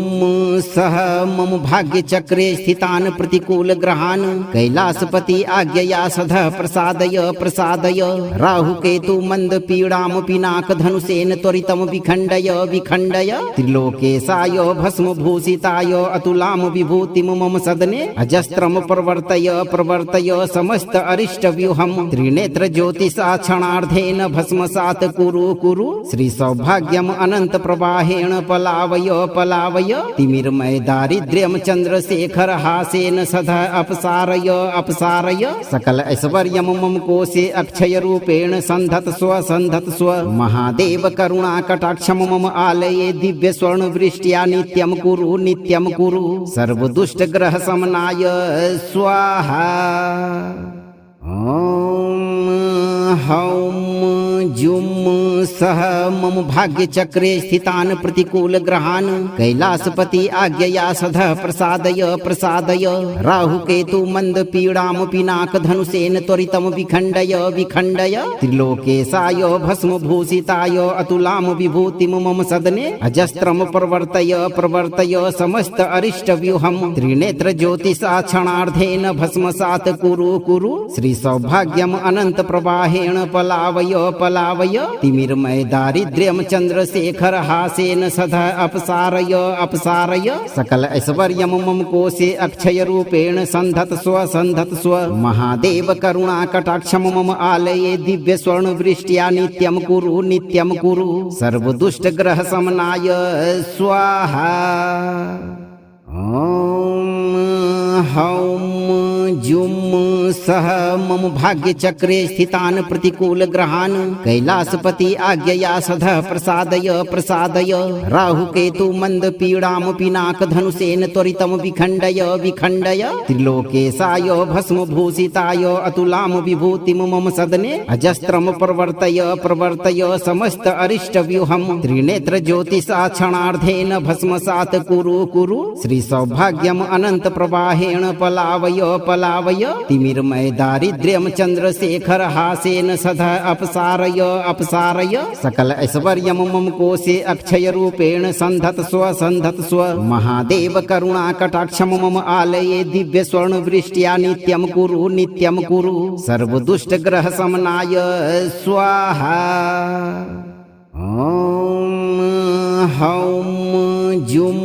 सह मम भाग्य चक्रे स्थितान प्रतिकूल ग्रहान कैलासपति आज्ञया सधः प्रसादय प्रसादय राहु केतु मंद पीड़ाम पिनाक धनुषेन त्वरितम विखंडय विखंडय त्रिलोकेशाय भस्म भूषिताय अतुलाम विभूतिम मम सदने अजस्त्रम प्रवर्तय प्रवर्तय समस्त अरिष्ट व्यूहम त्रिनेत्र ज्योतिषा क्षणार्धेन भस्मसात कुरु श्री सौभाग्यम अनंत प्रवाहेण पलावय पलावय तिमिरमय दारिद्र्यम चंद्रशेखर हासेन सदा अपसारय अपसारय सकल ऐश्वर्यम मम कोशे अक्षय रूपेण संधत स्व महादेव करुणा कटाक्षम मम आलये दिव्य स्वर्ण वृष्ट्या नित्यम कुरु सर्व दुष्ट ग्रह समनाय स्वाहा। ओम हौम जुम सह मम भाग्य चक्रे स्थितान प्रतिकूल ग्रहान कैलासपति आज्ञया सधः प्रसादय प्रसादय राहु केतु मंद पीड़ाम पिनाक धनुषेन त्वरितम विखंडय विखंडय त्रिलोकेशाय भस्म भूषिताय अतुलाम विभूतिम मम सदने अजस्त्रम प्रवर्तय प्रवर्तय समस्त अरिष्ट व्यूहम त्रिनेत्र ज्योतिषा क्षणार्धेन भस्मसात कुरु श्री सौभाग्यम अनंत प्रवाहेण पलावय पलावय तिमिरमय दारिद्र्यम चंद्रशेखर हासेन सदा अपसारय अपसारय सकल ऐश्वर्यम मम कोशे अक्षय रूपेण संधत स्व महादेव करुणा कटाक्षम मम आलये दिव्य स्वर्ण वृष्ट्या नित्यम कुरु सर्व दुष्ट ग्रह समनाय स्वाहा। ओम हौम जुम सह मम भाग्य चक्रे स्थितान प्रतिकूल ग्रहान कैलासपति आज्ञया सधः प्रसादय प्रसादय राहु केतु मंद पीड़ाम पिनाक धनुषेन त्वरितम विखंडय विखंडय त्रिलोकेशाय भस्म भूषिताय अतुलाम विभूतिम मम सदने अजस्त्रम प्रवर्तय प्रवर्तय समस्त अरिष्ट व्यूहम त्रिनेत्र ज्योतिषा क्षणार्धेन भस्मसात कुरु कुरु श्री सौभाग्यम अनंत प्रवाहेण पलावय पलावय तिमिरमय दारिद्र्यम चंद्रशेखर हासेन सदा अपसारय अपसारय सकल ऐश्वर्यम मम कोशे अक्षय रूपेण संधत स्व महादेव करुणा कटाक्षम मम आलये दिव्य स्वर्ण वृष्ट्या नित्यम कुरु सर्व दुष्ट ग्रह समनाय स्वाहा। ओम हौम जुम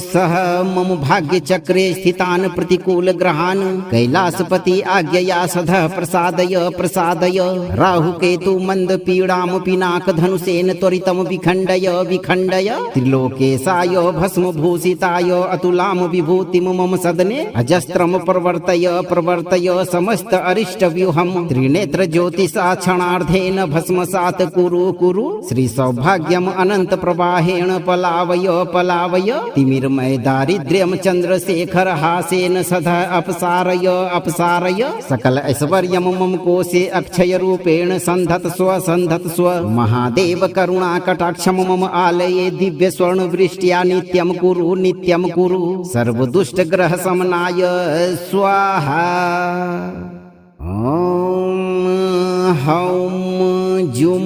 सह मम भाग्य चक्रे स्थितान प्रतिकूल ग्रहान कैलासपति आज्ञया सधः प्रसादय प्रसादय राहु केतु मंद पीड़ाम पिनाक धनुषेन त्वरितम विखंडय विखंडय त्रिलोकेशाय भस्म भूषिताय अतुलाम विभूतिम मम सदने अजस्त्रम प्रवर्तय प्रवर्तय समस्त अरिष्ट व्यूहम त्रिनेत्र ज्योतिषा क्षणार्धेन भस्मसात कुरु कुरु श्री सौभाग्यम अनंत प्रवाहेण पलावय पलावय तिमिरमय दारिद्र्यम चंद्रशेखर हासेन सदा अपसारय अपसारय सकल ऐश्वर्यम मम कोशे अक्षय रूपेण संधत स्व महादेव करुणा कटाक्षम मम आलये दिव्य स्वर्ण वृष्ट्या नित्यम कुरु सर्व दुष्ट ग्रह समनाय स्वाहा। ओम हौम जुम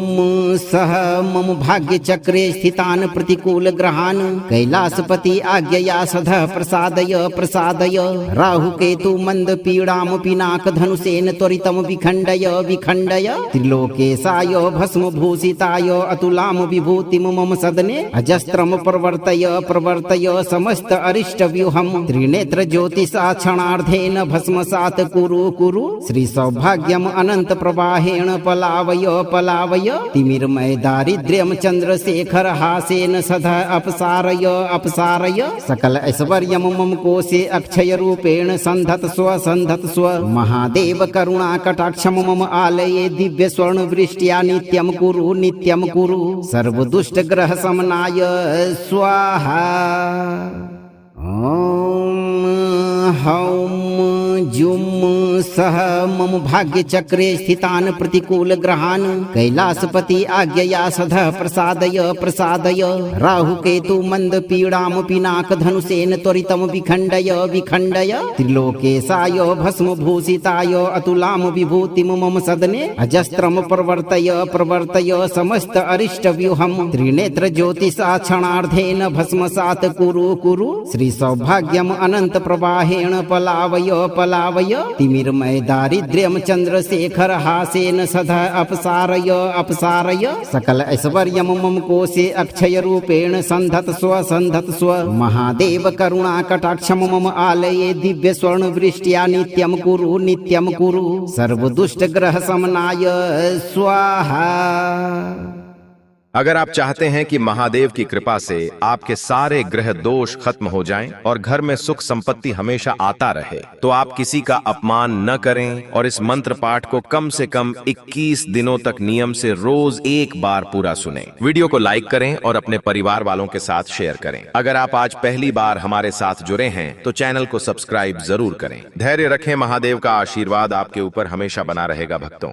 सह मम भाग्य चक्रे स्थितान प्रतिकूल ग्रहान कैलासपति आज्ञया सधः प्रसादय प्रसादय राहु केतु मंद पीड़ाम पिनाक धनुषेन त्वरितम विखंडय विखंडय त्रिलोकेशाय भस्म भूषिताय अतुलाम विभूतिम मम सदने अजस्त्रम प्रवर्तय प्रवर्तय समस्त अरिष्ट व्यूहम त्रिनेत्र ज्योतिषा क्षणार्धेन भस्मसात कुरु श्री सौभाग्यम अनंत प्रवाहेण पलावय पलावय तिमिरमय दारिद्र्यम चंद्रशेखर हासेन सदा अपसारय अपसारय सकल ऐश्वर्यम मम कोशे अक्षय रूपेण संधत स्व महादेव करुणा कटाक्षम मम आलये दिव्य स्वर्ण वृष्ट्या नित्यम कुरु सर्व दुष्ट ग्रह समनाय स्वाहा। ओम हौम जुम सह मम भाग्य चक्रे स्थितान प्रतिकूल ग्रहान कैलासपति आज्ञया सधः प्रसादय प्रसादय राहु केतु मंद पीड़ाम पिनाक धनुषेन त्वरितम विखंडय विखंडय त्रिलोकेशाय भस्म भूषिताय अतुलाम विभूतिम मम सदने अजस्त्रम प्रवर्तय प्रवर्तय समस्त अरिष्ट व्यूहम त्रिनेत्र ज्योतिषा क्षणार्धेन भस्मसात कुरु श्री सौभाग्यम अनंत प्रवाहेण पलावय पलावय तिमिरमय दारिद्र्यम चंद्रशेखर हासेन सदा अपसारय अपसारय सकल ऐश्वर्यम मम कोशे अक्षय रूपेण संधत स्व महादेव करुणा कटाक्षम मम आलये दिव्य स्वर्ण वृष्ट्या नित्यम कुरु सर्व दुष्ट ग्रह समनाय स्वाहा। अगर आप चाहते हैं कि महादेव की कृपा से आपके सारे ग्रह दोष खत्म हो जाएं और घर में सुख संपत्ति हमेशा आता रहे, तो आप किसी का अपमान न करें और इस मंत्र पाठ को कम से कम 21 दिनों तक नियम से रोज एक बार पूरा सुनें। वीडियो को लाइक करें और अपने परिवार वालों के साथ शेयर करें। अगर आप आज पहली बार हमारे साथ जुड़े हैं तो चैनल को सब्सक्राइब जरूर करें। धैर्य रखें, महादेव का आशीर्वाद आपके ऊपर हमेशा बना रहेगा भक्तों।